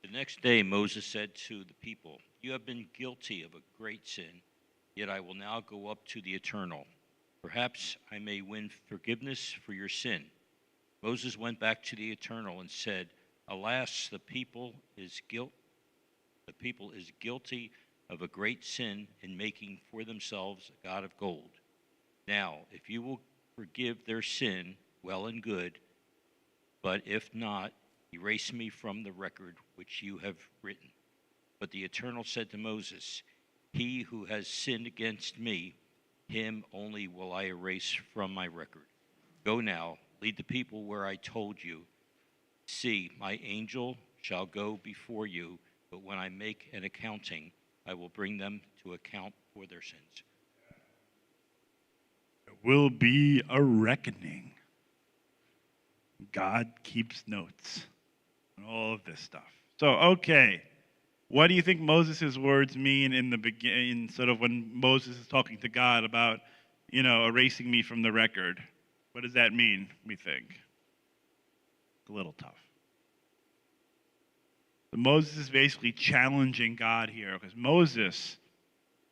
The next day Moses said to the people, "You have been guilty of a great sin, yet I will now go up to the Eternal. Perhaps I may win forgiveness for your sin." Moses went back to the Eternal and said, "Alas, the people is guilty of a great sin in making for themselves a god of gold. Now, if you will forgive their sin, well and good, but if not, erase me from the record which you have written." But the Eternal said to Moses, "He who has sinned against me, him only will I erase from my record. Go now, lead the people where I told you. See, my angel shall go before you, but when I make an accounting, I will bring them to account for their sins." There will be a reckoning. God keeps notes and all of this stuff. So, okay, what do you think Moses' words mean in the beginning, sort of when Moses is talking to God about, erasing me from the record? What does that mean, we think? It's a little tough. So Moses is basically challenging God here, because Moses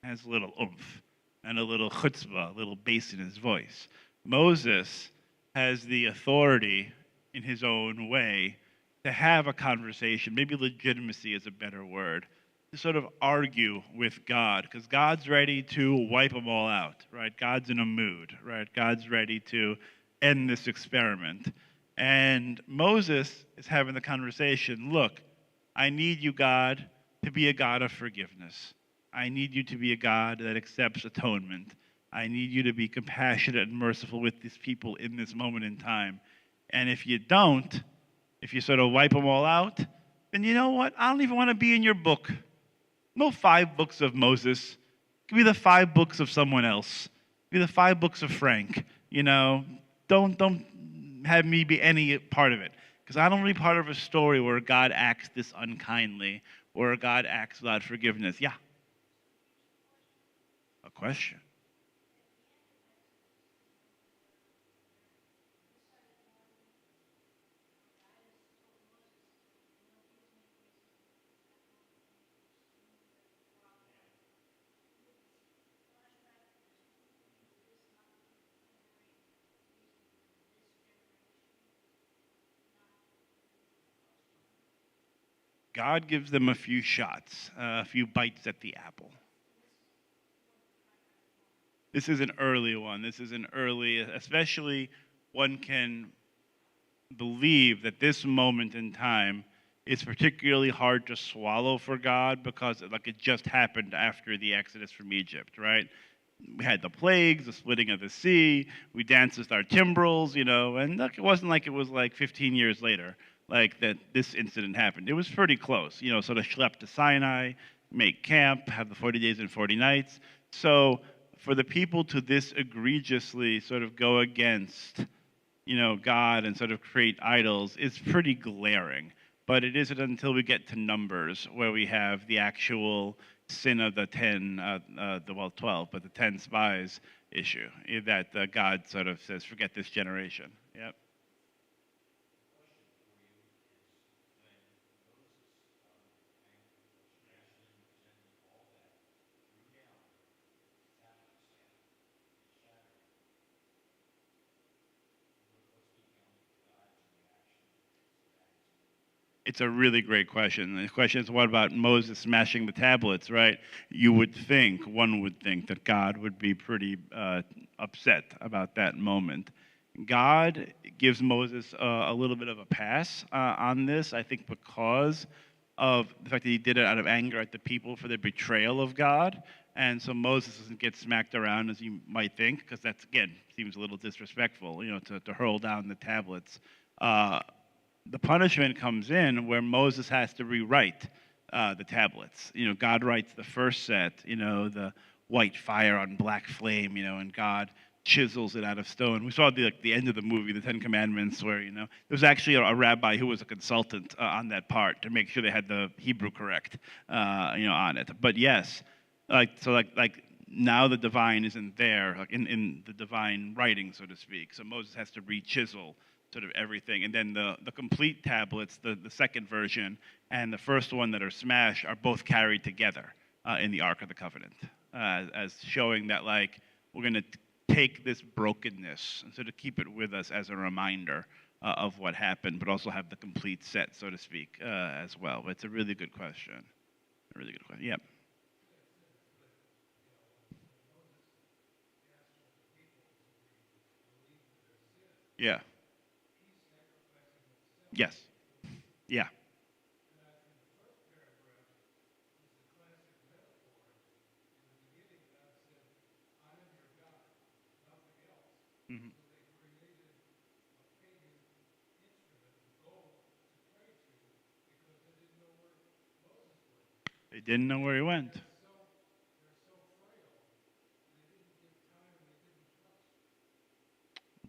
has a little oomph and a little chutzpah, a little bass in his voice. Moses has the authority in his own way to have a conversation, maybe legitimacy is a better word, to sort of argue with God, because God's ready to wipe them all out, right? God's in a mood, right? God's ready to end this experiment. And Moses is having the conversation. Look, I need you, God, to be a God of forgiveness. I need you to be a God that accepts atonement. I need you to be compassionate and merciful with these people in this moment in time. And if you don't, if you sort of wipe them all out, then you know what? I don't even want to be in your book. No 5 books of Moses. Give me the 5 books of someone else. Give me the 5 books of Frank. You know, don't have me be any part of it. Because I don't want to be part of a story where God acts this unkindly, or God acts without forgiveness. Yeah. A question. God gives them a few shots, a few bites at the apple. This is an early one. This is an early, especially one can believe that this moment in time is particularly hard to swallow for God because like it just happened after the Exodus from Egypt, right? We had the plagues, the splitting of the sea, we danced with our timbrels, you know, and look, it wasn't like it was like 15 years later, like that this incident happened. It was pretty close, you know, sort of schlep to Sinai, make camp, have the 40 days and 40 nights. So for the people to this egregiously sort of go against, you know, God and sort of create idols is pretty glaring. But it isn't until we get to Numbers where we have the actual sin of the 12, but the 10 spies issue that God sort of says, forget this generation. Yep. It's a really great question. The question is, what about Moses smashing the tablets, right? One would think that God would be pretty upset about that moment. God gives Moses a little bit of a pass on this, I think, because of the fact that he did it out of anger at the people for their betrayal of God. And so Moses doesn't get smacked around as you might think, because that's, again, seems a little disrespectful, you know, to hurl down the tablets. The punishment comes in where Moses has to rewrite the tablets. You know, God writes the first set, you know, the white fire on black flame, you know, and God chisels it out of stone. We saw the end of the movie, the Ten Commandments, where, you know, there was actually a rabbi who was a consultant on that part to make sure they had the Hebrew correct, you know, on it. But yes, like now the divine isn't there, like in the divine writing, so to speak. So Moses has to re-chisel sort of everything. And then the complete tablets, the second version, and the first one that are smashed are both carried together in the Ark of the Covenant, as showing that, like, we're going to take this brokenness and sort of keep it with us as a reminder of what happened, but also have the complete set, so to speak, as well. But it's a really good question. A really good question. Yep. Yeah. Yes. Yeah. Hmm. They didn't know where he went.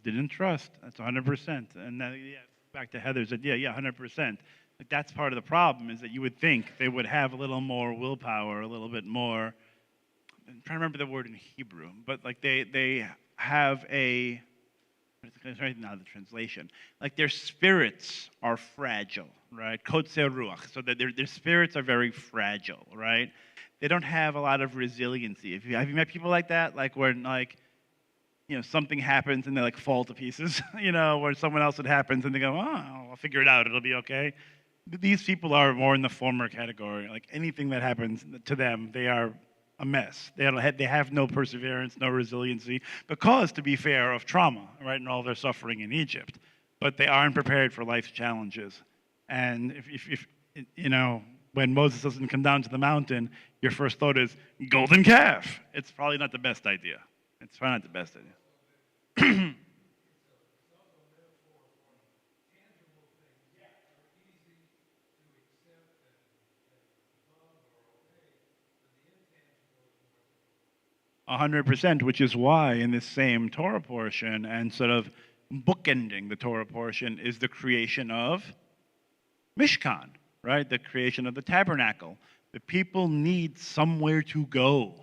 Didn't trust. That's 100%. And yeah, back to Heather said, yeah, 100%. Like that's part of the problem is that you would think they would have a little more willpower, a little bit more. I'm trying to remember the word in Hebrew, but like they have a. Right now, the translation, like their spirits are fragile, right? Kotzer ruach, so that their spirits are very fragile, right? They don't have a lot of resiliency. Have you met people like that, like where like, you know, something happens and they like fall to pieces, you know, where someone else it happens and they go, oh, I'll figure it out, it'll be okay. These people are more in the former category. Like anything that happens to them, they are a mess. They have no perseverance, no resiliency, because, to be fair, of trauma, right, and all their suffering in Egypt. but they aren't prepared for life's challenges. And if you know, when Moses doesn't come down to the mountain, your first thought is golden calf. It's probably not the best idea. It's probably not the best idea. A 100%, which is why in this same Torah portion and sort of bookending the Torah portion is the creation of Mishkan, right? The creation of the tabernacle. The people need somewhere to go.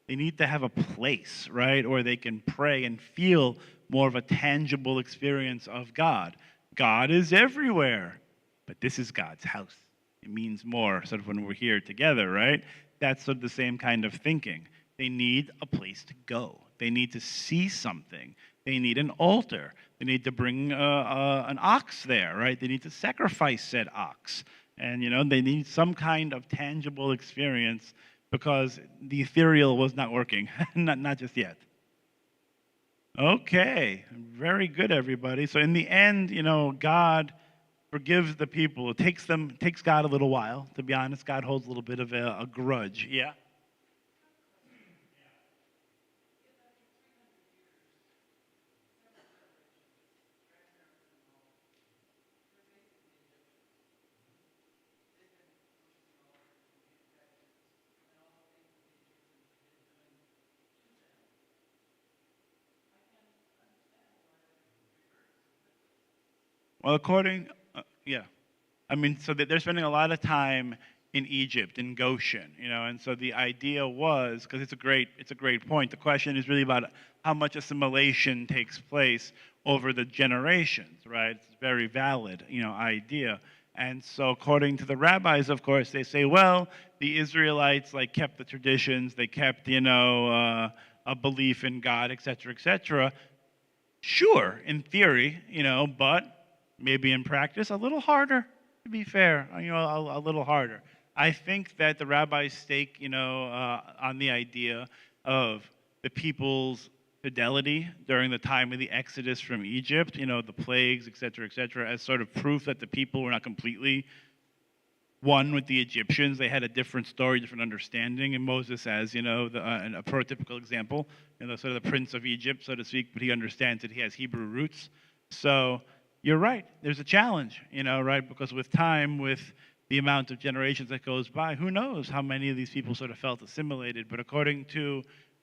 They need to have a place, right? Or they can pray and feel more of a tangible experience of God. God is everywhere, but this is God's house. It means more sort of when we're here together, right? That's sort of the same kind of thinking. They need a place to go. They need to see something. They need an altar. They need to bring an ox there, right? They need to sacrifice said ox. And, you know, they need some kind of tangible experience because the ethereal was not working, not just yet. Okay, very good, everybody. So in the end, you know, God forgives the people. It takes God a little while. To be honest, God holds a little bit of a grudge. Yeah? Well, yeah. I mean, so they're spending a lot of time in Egypt, in Goshen, you know, and so the idea was, because it's a great point, the question is really about how much assimilation takes place over the generations, right? It's a very valid, you know, idea. And so according to the rabbis, of course, they say, well, the Israelites, like, kept the traditions, they kept, you know, a belief in God, et cetera, et cetera. Sure, in theory, you know, but maybe in practice, a little harder, to be fair, you know, a little harder. I think that the rabbis stake, you know, on the idea of the people's fidelity during the time of the Exodus from Egypt, you know, the plagues, et cetera, as sort of proof that the people were not completely one with the Egyptians. They had a different story, different understanding, and Moses as, you know, a prototypical example, you know, sort of the prince of Egypt, so to speak, but he understands that he has Hebrew roots. So you're right. There's a challenge, you know, right? Because with time, with the amount of generations that goes by, who knows how many of these people sort of felt assimilated. But according to,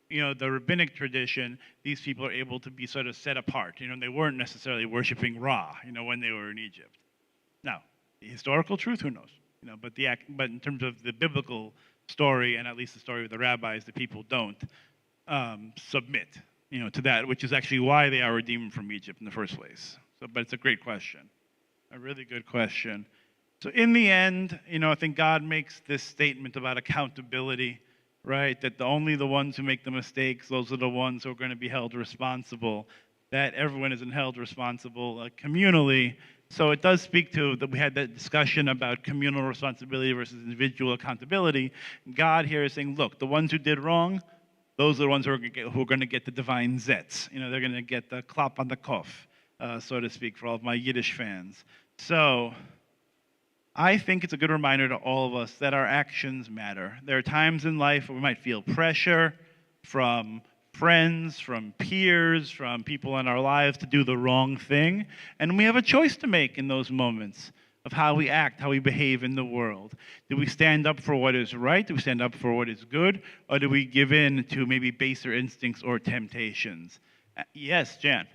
you know, the rabbinic tradition, these people are able to be sort of set apart. You know, they weren't necessarily worshiping Ra, you know, when they were in Egypt. Now, the historical truth, who knows? You know, but in terms of the biblical story, and at least the story of the rabbis, the people don't submit, you know, to that, which is actually why they are redeemed from Egypt in the first place. So, but it's a great question, a really good question. So in the end, you know, I think God makes this statement about accountability, right? That only the ones who make the mistakes, those are the ones who are going to be held responsible. That everyone isn't held responsible communally. So it does speak to that. We had that discussion about communal responsibility versus individual accountability. God here is saying, look, the ones who did wrong, those are the ones who are going to get the divine zets. You know, they're going to get the klap on the kof. So to speak, for all of my Yiddish fans. So I think it's a good reminder to all of us that our actions matter. There are times in life where we might feel pressure from friends, from peers, from people in our lives to do the wrong thing. And we have a choice to make in those moments of how we act, how we behave in the world. Do we stand up for what is right? Do we stand up for what is good? Or do we give in to maybe baser instincts or temptations? Yes, Jan.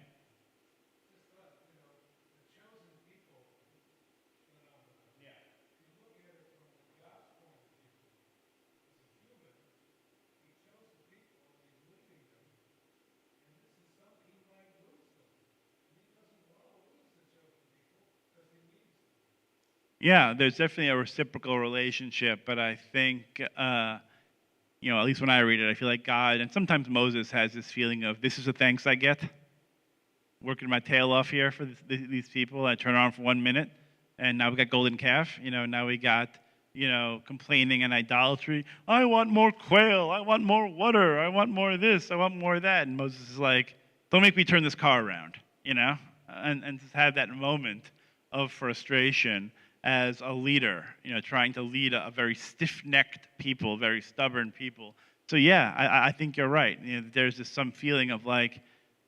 Yeah, there's definitely a reciprocal relationship, but I think, you know, at least when I read it, I feel like God, and sometimes Moses has this feeling of, this is the thanks I get, working my tail off here for these people. I turn around for 1 minute, and now we got golden calf. You know, now we got, you know, complaining and idolatry. I want more quail. I want more water. I want more of this. I want more of that. And Moses is like, don't make me turn this car around, you know? and to have that moment of frustration as a leader, trying to lead a very stiff-necked people, very stubborn people. So yeah, I think you're right. There's just some feeling of like,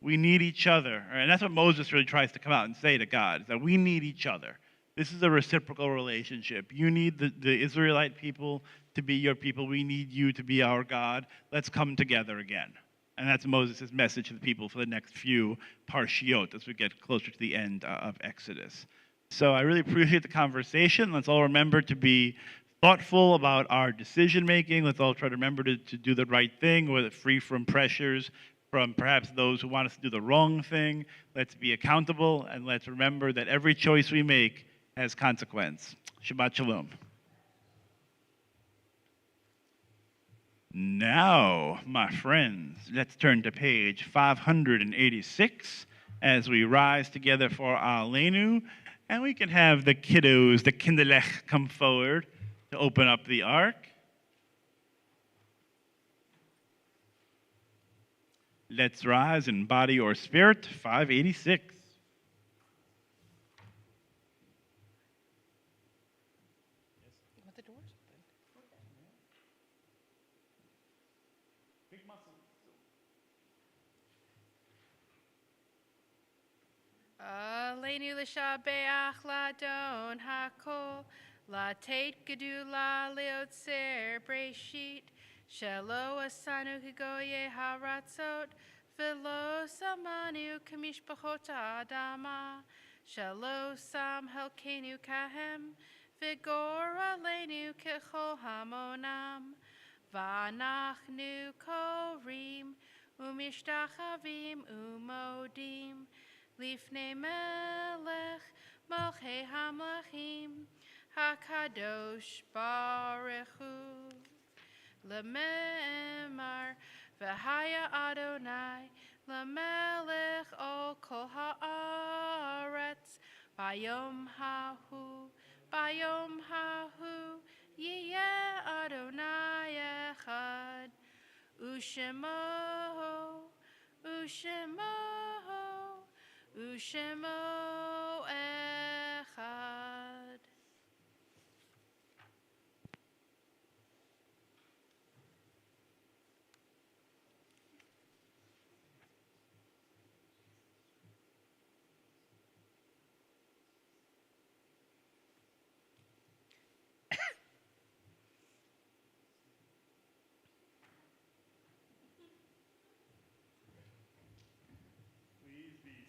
we need each other. And that's what Moses really tries to come out and say to God, is that we need each other. This is a reciprocal relationship. You need the Israelite people to be your people. We need you to be our God. Let's come together again. And that's Moses' message to the people for the next few parshiot as we get closer to the end of Exodus. So I really appreciate the conversation. Let's all remember to be thoughtful about our decision making. Let's all try to remember to do the right thing, whether free from pressures from perhaps those who want us to do the wrong thing. Let's be accountable, and let's remember that every choice we make has consequence. Shabbat Shalom. Now, my friends, let's turn to page 586 as we rise together for Aleinu, and we can have the kiddos, the kinderlech, come forward to open up the ark. Let's rise in body or spirit, 586. Want the doors open? Big muscle. Aleinu l'shabeach ladon hakol, la tate gedula leotzer breshit, shelo asanu kigoye haratzot, velo samanu kamishpachot adama, shelo sam helkenu kahem, vigor aleinu kechol hamonam, vanachnu korim, umishtachavim umodim, Lifnei melech malchei hamlachim hakadosh baruch hu lememar v'haya Adonai lemelech ol kol haaretz bayom hahu yiyeh Adonai echad ushemo Ushemo echad.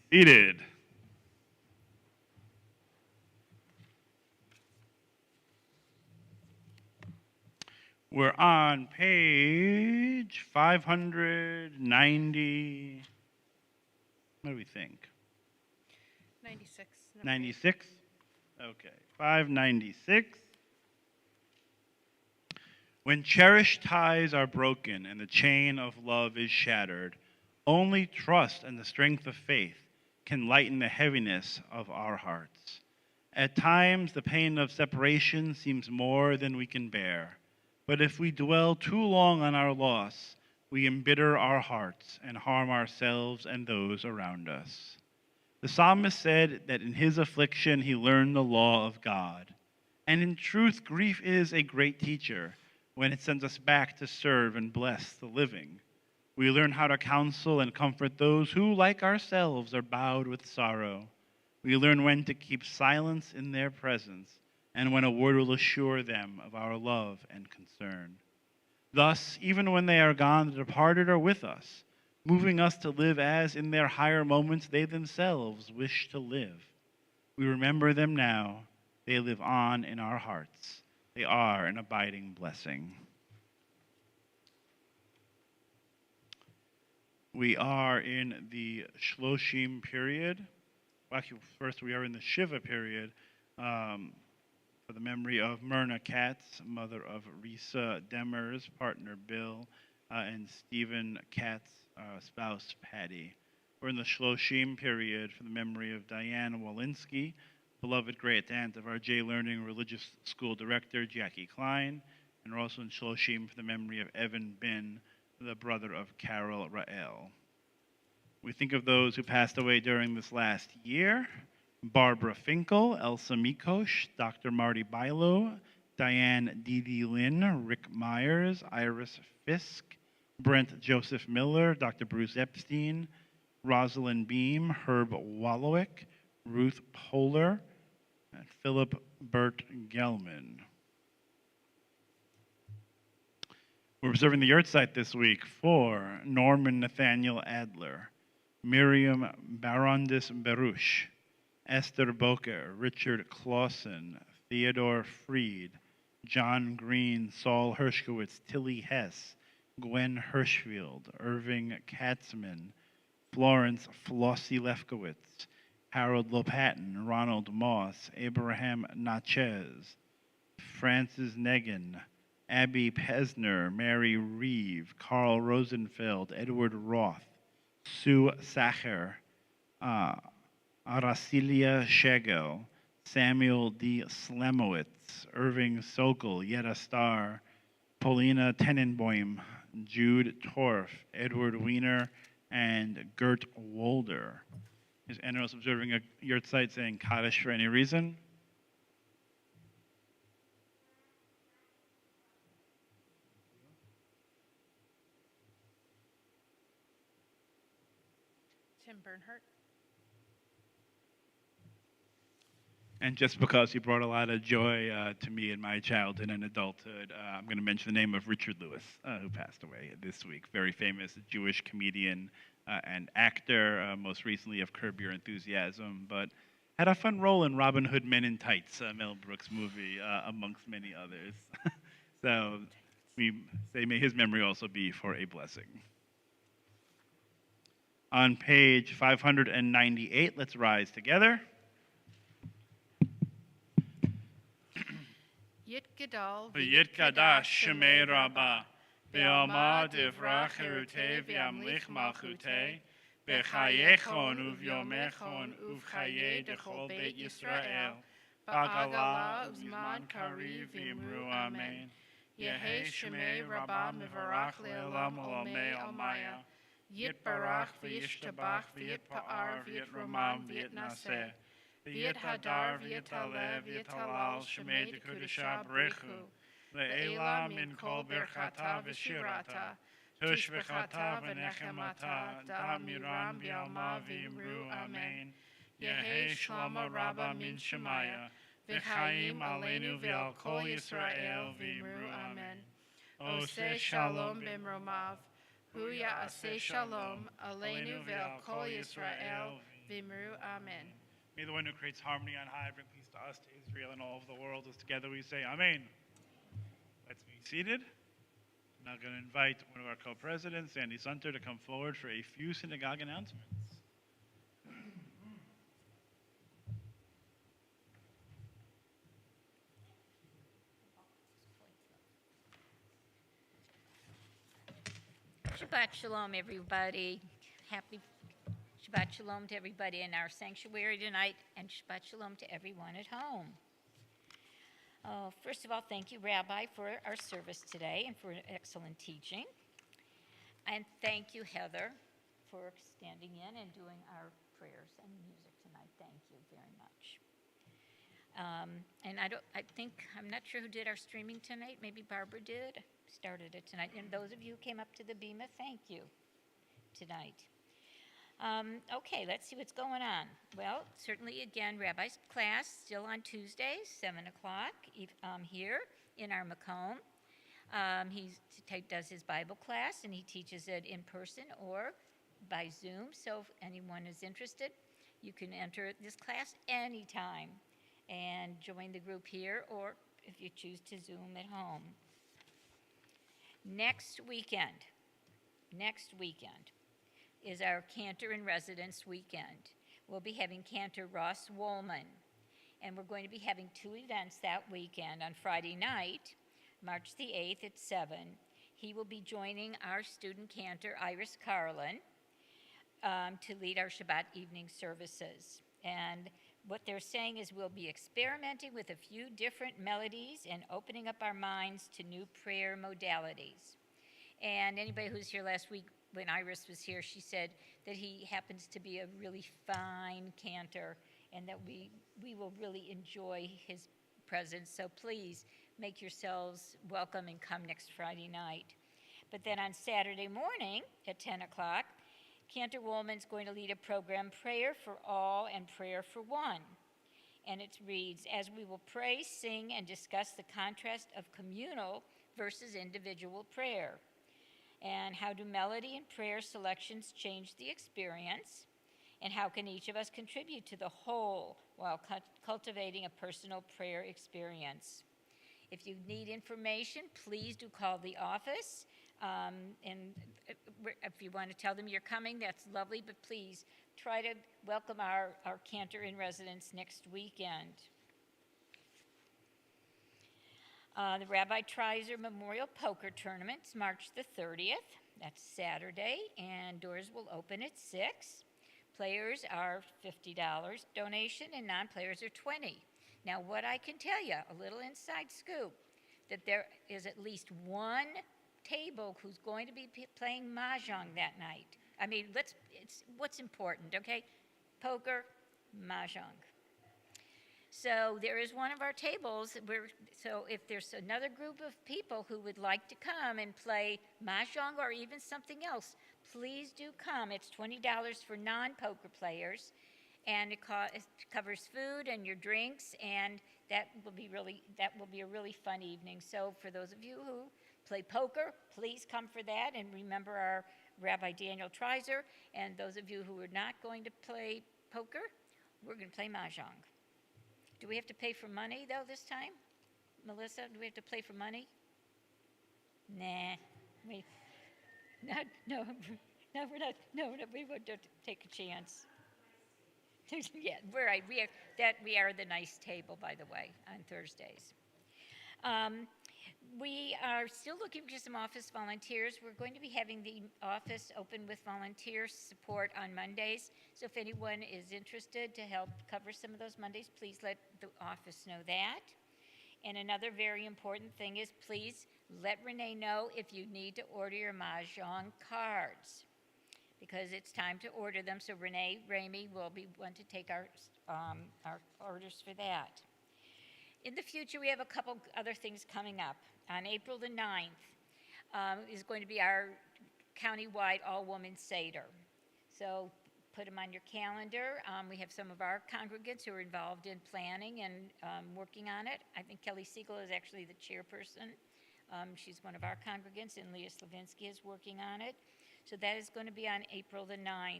Seated. We're on page 590. What do we think? 96. 96? Okay, 596. When cherished ties are broken and the chain of love is shattered, only trust and the strength of faith can lighten the heaviness of our hearts. At times, the pain of separation seems more than we can bear. But if we dwell too long on our loss, we embitter our hearts and harm ourselves and those around us. The psalmist said that in his affliction he learned the law of God. And in truth, grief is a great teacher when it sends us back to serve and bless the living. We learn how to counsel and comfort those who, like ourselves, are bowed with sorrow. We learn when to keep silence in their presence and when a word will assure them of our love and concern. Thus, even when they are gone, the departed are with us, moving us to live as in their higher moments they themselves wish to live. We remember them now. They live on in our hearts. They are an abiding blessing. We are in the Shloshim period. Well, actually, first we are in the Shiva period, for the memory of Myrna Katz, mother of Risa Demers, partner Bill, and Stephen Katz, spouse Patty. We're in the Shloshim period for the memory of Diane Walensky, beloved great aunt of our J Learning Religious School Director Jackie Klein, and we're also in Shloshim for the memory of Evan Bin, the brother of Carol Rael. We think of those who passed away during this last year: Barbara Finkel, Elsa Mikosh, Dr. Marty Bilo, Diane Dee Lynn, Rick Myers, Iris Fisk, Brent Joseph Miller, Dr. Bruce Epstein, Rosalind Beam, Herb Wallowick, Ruth Poehler, and Philip Burt Gelman. We're observing the Yahrzeit this week for Norman Nathaniel Adler, Miriam Barondis Berush, Esther Boker, Richard Clausen, Theodore Freed, John Green, Saul Hershkowitz, Tilly Hess, Gwen Hirschfield, Irving Katzman, Florence Flossie Lefkowitz, Harold Lopatin, Ronald Moss, Abraham Natchez, Francis Negan, Abby Pesner, Mary Reeve, Carl Rosenfeld, Edward Roth, Sue Sacher, Aracilia Schegel, Samuel D. Slemowitz, Irving Sokol, Yetta Starr, Paulina Tenenbaum, Jude Torf, Edward Weiner, and Gert Wolder. Is anyone else observing a Yahrzeit saying Kaddish for any reason? Tim Bernhardt. And just because he brought a lot of joy to me in my childhood and adulthood, I'm going to mention the name of Richard Lewis, who passed away this week. Very famous Jewish comedian and actor, most recently of Curb Your Enthusiasm, but had a fun role in Robin Hood Men in Tights, Mel Brooks movie, amongst many others. So we say may his memory also be for a blessing. On page 598, let's rise together. Yit Gadol, V'yit Kadash Shemei Rabbah, V'yamad Ivrach Cherutei V'yamlich Malchutei, B'chayechon Uv'yomechon Uv'chayei Dechol Beit Yisrael, Ba'agala Uzman Kariv V'imru Amen. Yehi Shemei Rabbah Mivarach Le'olam Olamei Almaya, Yit Barach V'yishtabach V'yit Pa'ar V'yit Romam V'yit Naseh, V'yit Hadar V'yit Haleh V'yit Halal Shemei Dekudesha Brechu, Le'ela Min Kol Berchata V'shirata, Tushbechata V'nechemata, Da'amiram B'yalma V'imru Amen. Yehi Shlomo Rabba Min Shemaya, V'chaim Aleinu V'al Kol Yisrael V'imru Amen. Oseh Shalom B'mromav, Hu Ya'aseh Shalom, Aleinu V'al Kol Yisrael V'imru Amen. May the one who creates harmony on high bring peace to us, to Israel, and all of the world. As together we say, Amen. Let's be seated. I'm now going to invite one of our co-presidents, Sandy Sunter, to come forward for a few synagogue announcements. Shabbat Shalom, everybody. Happy Shabbat Shalom to everybody in our sanctuary tonight, and Shabbat Shalom to everyone at home. First of all, thank you, Rabbi, for our service today and for excellent teaching. And thank you, Heather, for standing in and doing our prayers and music tonight. Thank you very much. And I'm not sure who did our streaming tonight. Maybe Barbara did. Started it tonight. And those of you who came up to the Bema, thank you tonight. Okay, let's see what's going on. Well, certainly, again, Rabbi's class still on Tuesdays, 7 o'clock, here in our Macomb. He does his Bible class, and he teaches it in person or by Zoom. So if anyone is interested, you can enter this class anytime and join the group here, or if you choose to Zoom at home. Next weekend is our Cantor in Residence weekend. We'll be having Cantor Ross Woolman, and we're going to be having two events that weekend. On Friday night, March the 8th at 7, he will be joining our student cantor, Iris Carlin, to lead our Shabbat evening services. And what they're saying is we'll be experimenting with a few different melodies and opening up our minds to new prayer modalities. And anybody who was here last week when Iris was here, she said that he happens to be a really fine cantor and that we will really enjoy his presence. So please make yourselves welcome and come next Friday night. But then on Saturday morning at 10 o'clock, Cantor Woolman's going to lead a program, Prayer for All and Prayer for One. And it reads, as we will pray, sing, and discuss the contrast of communal versus individual prayer. And how do melody and prayer selections change the experience? And how can each of us contribute to the whole while cultivating a personal prayer experience? If you need information, please do call the office. And if you want to tell them you're coming, that's lovely, but please try to welcome our cantor in residence next weekend. The Rabbi Treiser Memorial Poker Tournament's March the 30th. That's Saturday, and doors will open at 6. Players are $50 donation, and non-players are $20. Now, what I can tell you, a little inside scoop, that there is at least one table who's going to be playing mahjong that night. I mean, it's what's important, okay? Poker, mahjong. So there is one of our tables so if there's another group of people who would like to come and play mahjong or even something else, please do come. It's $20 for non-poker players, and it covers food and your drinks, and that will be a really fun evening. So for those of you who play poker, please come for that, and remember our Rabbi Daniel Treiser. And those of you who are not going to play poker, we're going to play mahjong. Do we have to pay for money, though, this time? Melissa, do we have to play for money? Nah. No, we're not. No, we would take a chance. Yeah, we're right. We are the nice table, by the way, on Thursdays. We are still looking for some office volunteers. We're going to be having the office open with volunteer support on Mondays. So if anyone is interested to help cover some of those Mondays, please let the office know that. And another very important thing is please let Renee know if you need to order your mahjong cards, because it's time to order them. So Renee Ramey will be one to take our orders for that. In the future, we have a couple other things coming up. On April the 9th is going to be our countywide all-woman Seder. So put them on your calendar. We have some of our congregants who are involved in planning and working on it. I think Kelly Siegel is actually the chairperson. She's one of our congregants, and Leah Slavinsky is working on it. So that is going to be on April the 9th.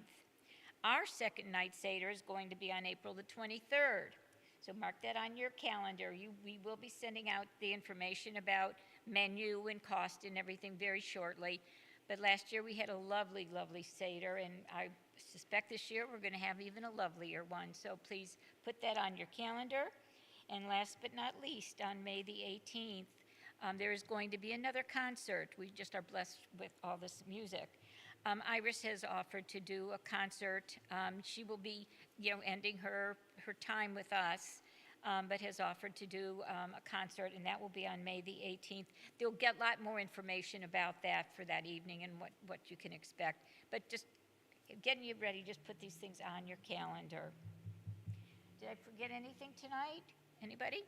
Our second night Seder is going to be on April the 23rd. So mark that on your calendar. We will be sending out the information about menu and cost and everything very shortly. But last year we had a lovely, lovely Seder, and I suspect this year we're going to have even a lovelier one. So please put that on your calendar. And last but not least, on May the 18th, there is going to be another concert. We just are blessed with all this music. Iris has offered to do a concert. She will be, ending her time with us, but has offered to do a concert, and that will be on May the 18th. They'll get a lot more information about that for that evening and what you can expect. But just getting you ready, just put these things on your calendar. Did I forget anything tonight? Anybody?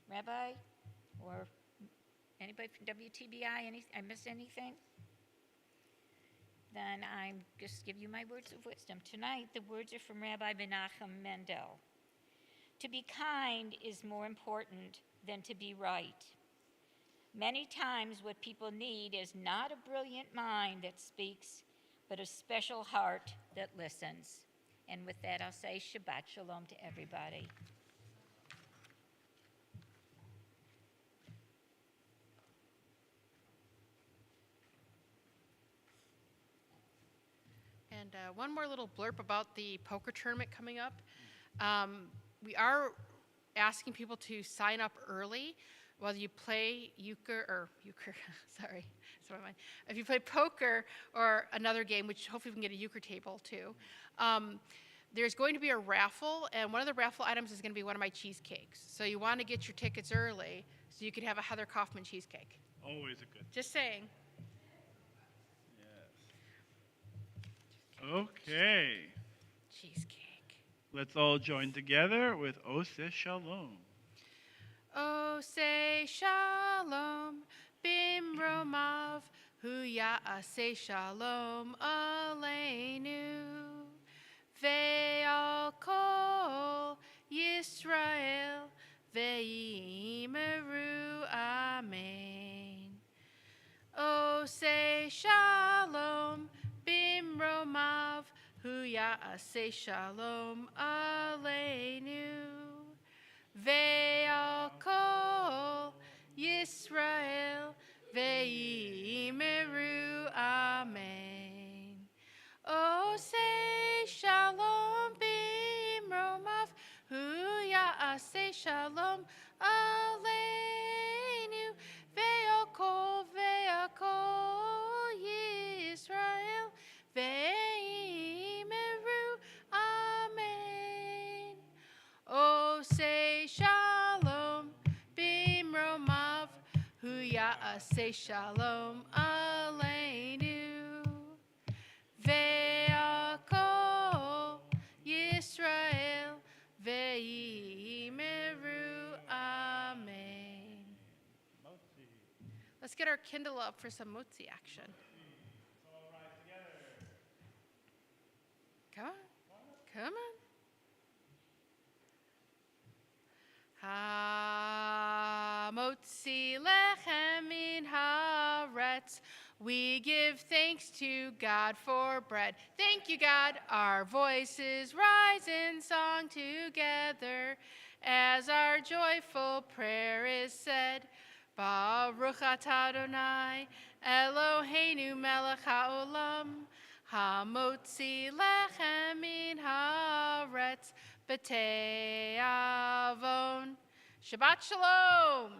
Rabbi? Or anybody from WTBI? I miss anything? Then I just give you my words of wisdom. Tonight, the words are from Rabbi Menachem Mendel. To be kind is more important than to be right. Many times what people need is not a brilliant mind that speaks, but a special heart that listens. And with that, I'll say Shabbat Shalom to everybody. And one more little blurb about the poker tournament coming up. We are asking people to sign up early, whether you play sorry, that's my mind. If you play poker or another game, which hopefully we can get a euchre table too. There's going to be a raffle, and one of the raffle items is going to be one of my cheesecakes. So you want to get your tickets early so you can have a Heather Kaufman cheesecake. Always a good. Just saying. Yes. Okay. Cheesecake. Let's all join together with Ose Shalom. Oh, say shalom, bimromav, say shalom aleinu, ve'al kol Yisrael, ve'imeru amen. Oh, say shalom, bimromav, say shalom aleinu. Ve'al kol Yisrael ve'imeru amen. Oh, say shalom bimromav say shalom aleinu. Ve'al kol Yisrael ve'imeru amen. Oh, say shalom, bimromav, say shalom aleinu. Ve'al kol Yisrael ve'imeru amen. Let's get our Kindle up for some motzi action. Come on, come on. Hamotzi lechem min haaretz. We give thanks to God for bread. Thank you, God. Our voices rise in song together as our joyful prayer is said. Baruch atah Adonai, Eloheinu melech haolam, hamotzi lechem min haaretz. B'te'avon. Shabbat Shalom.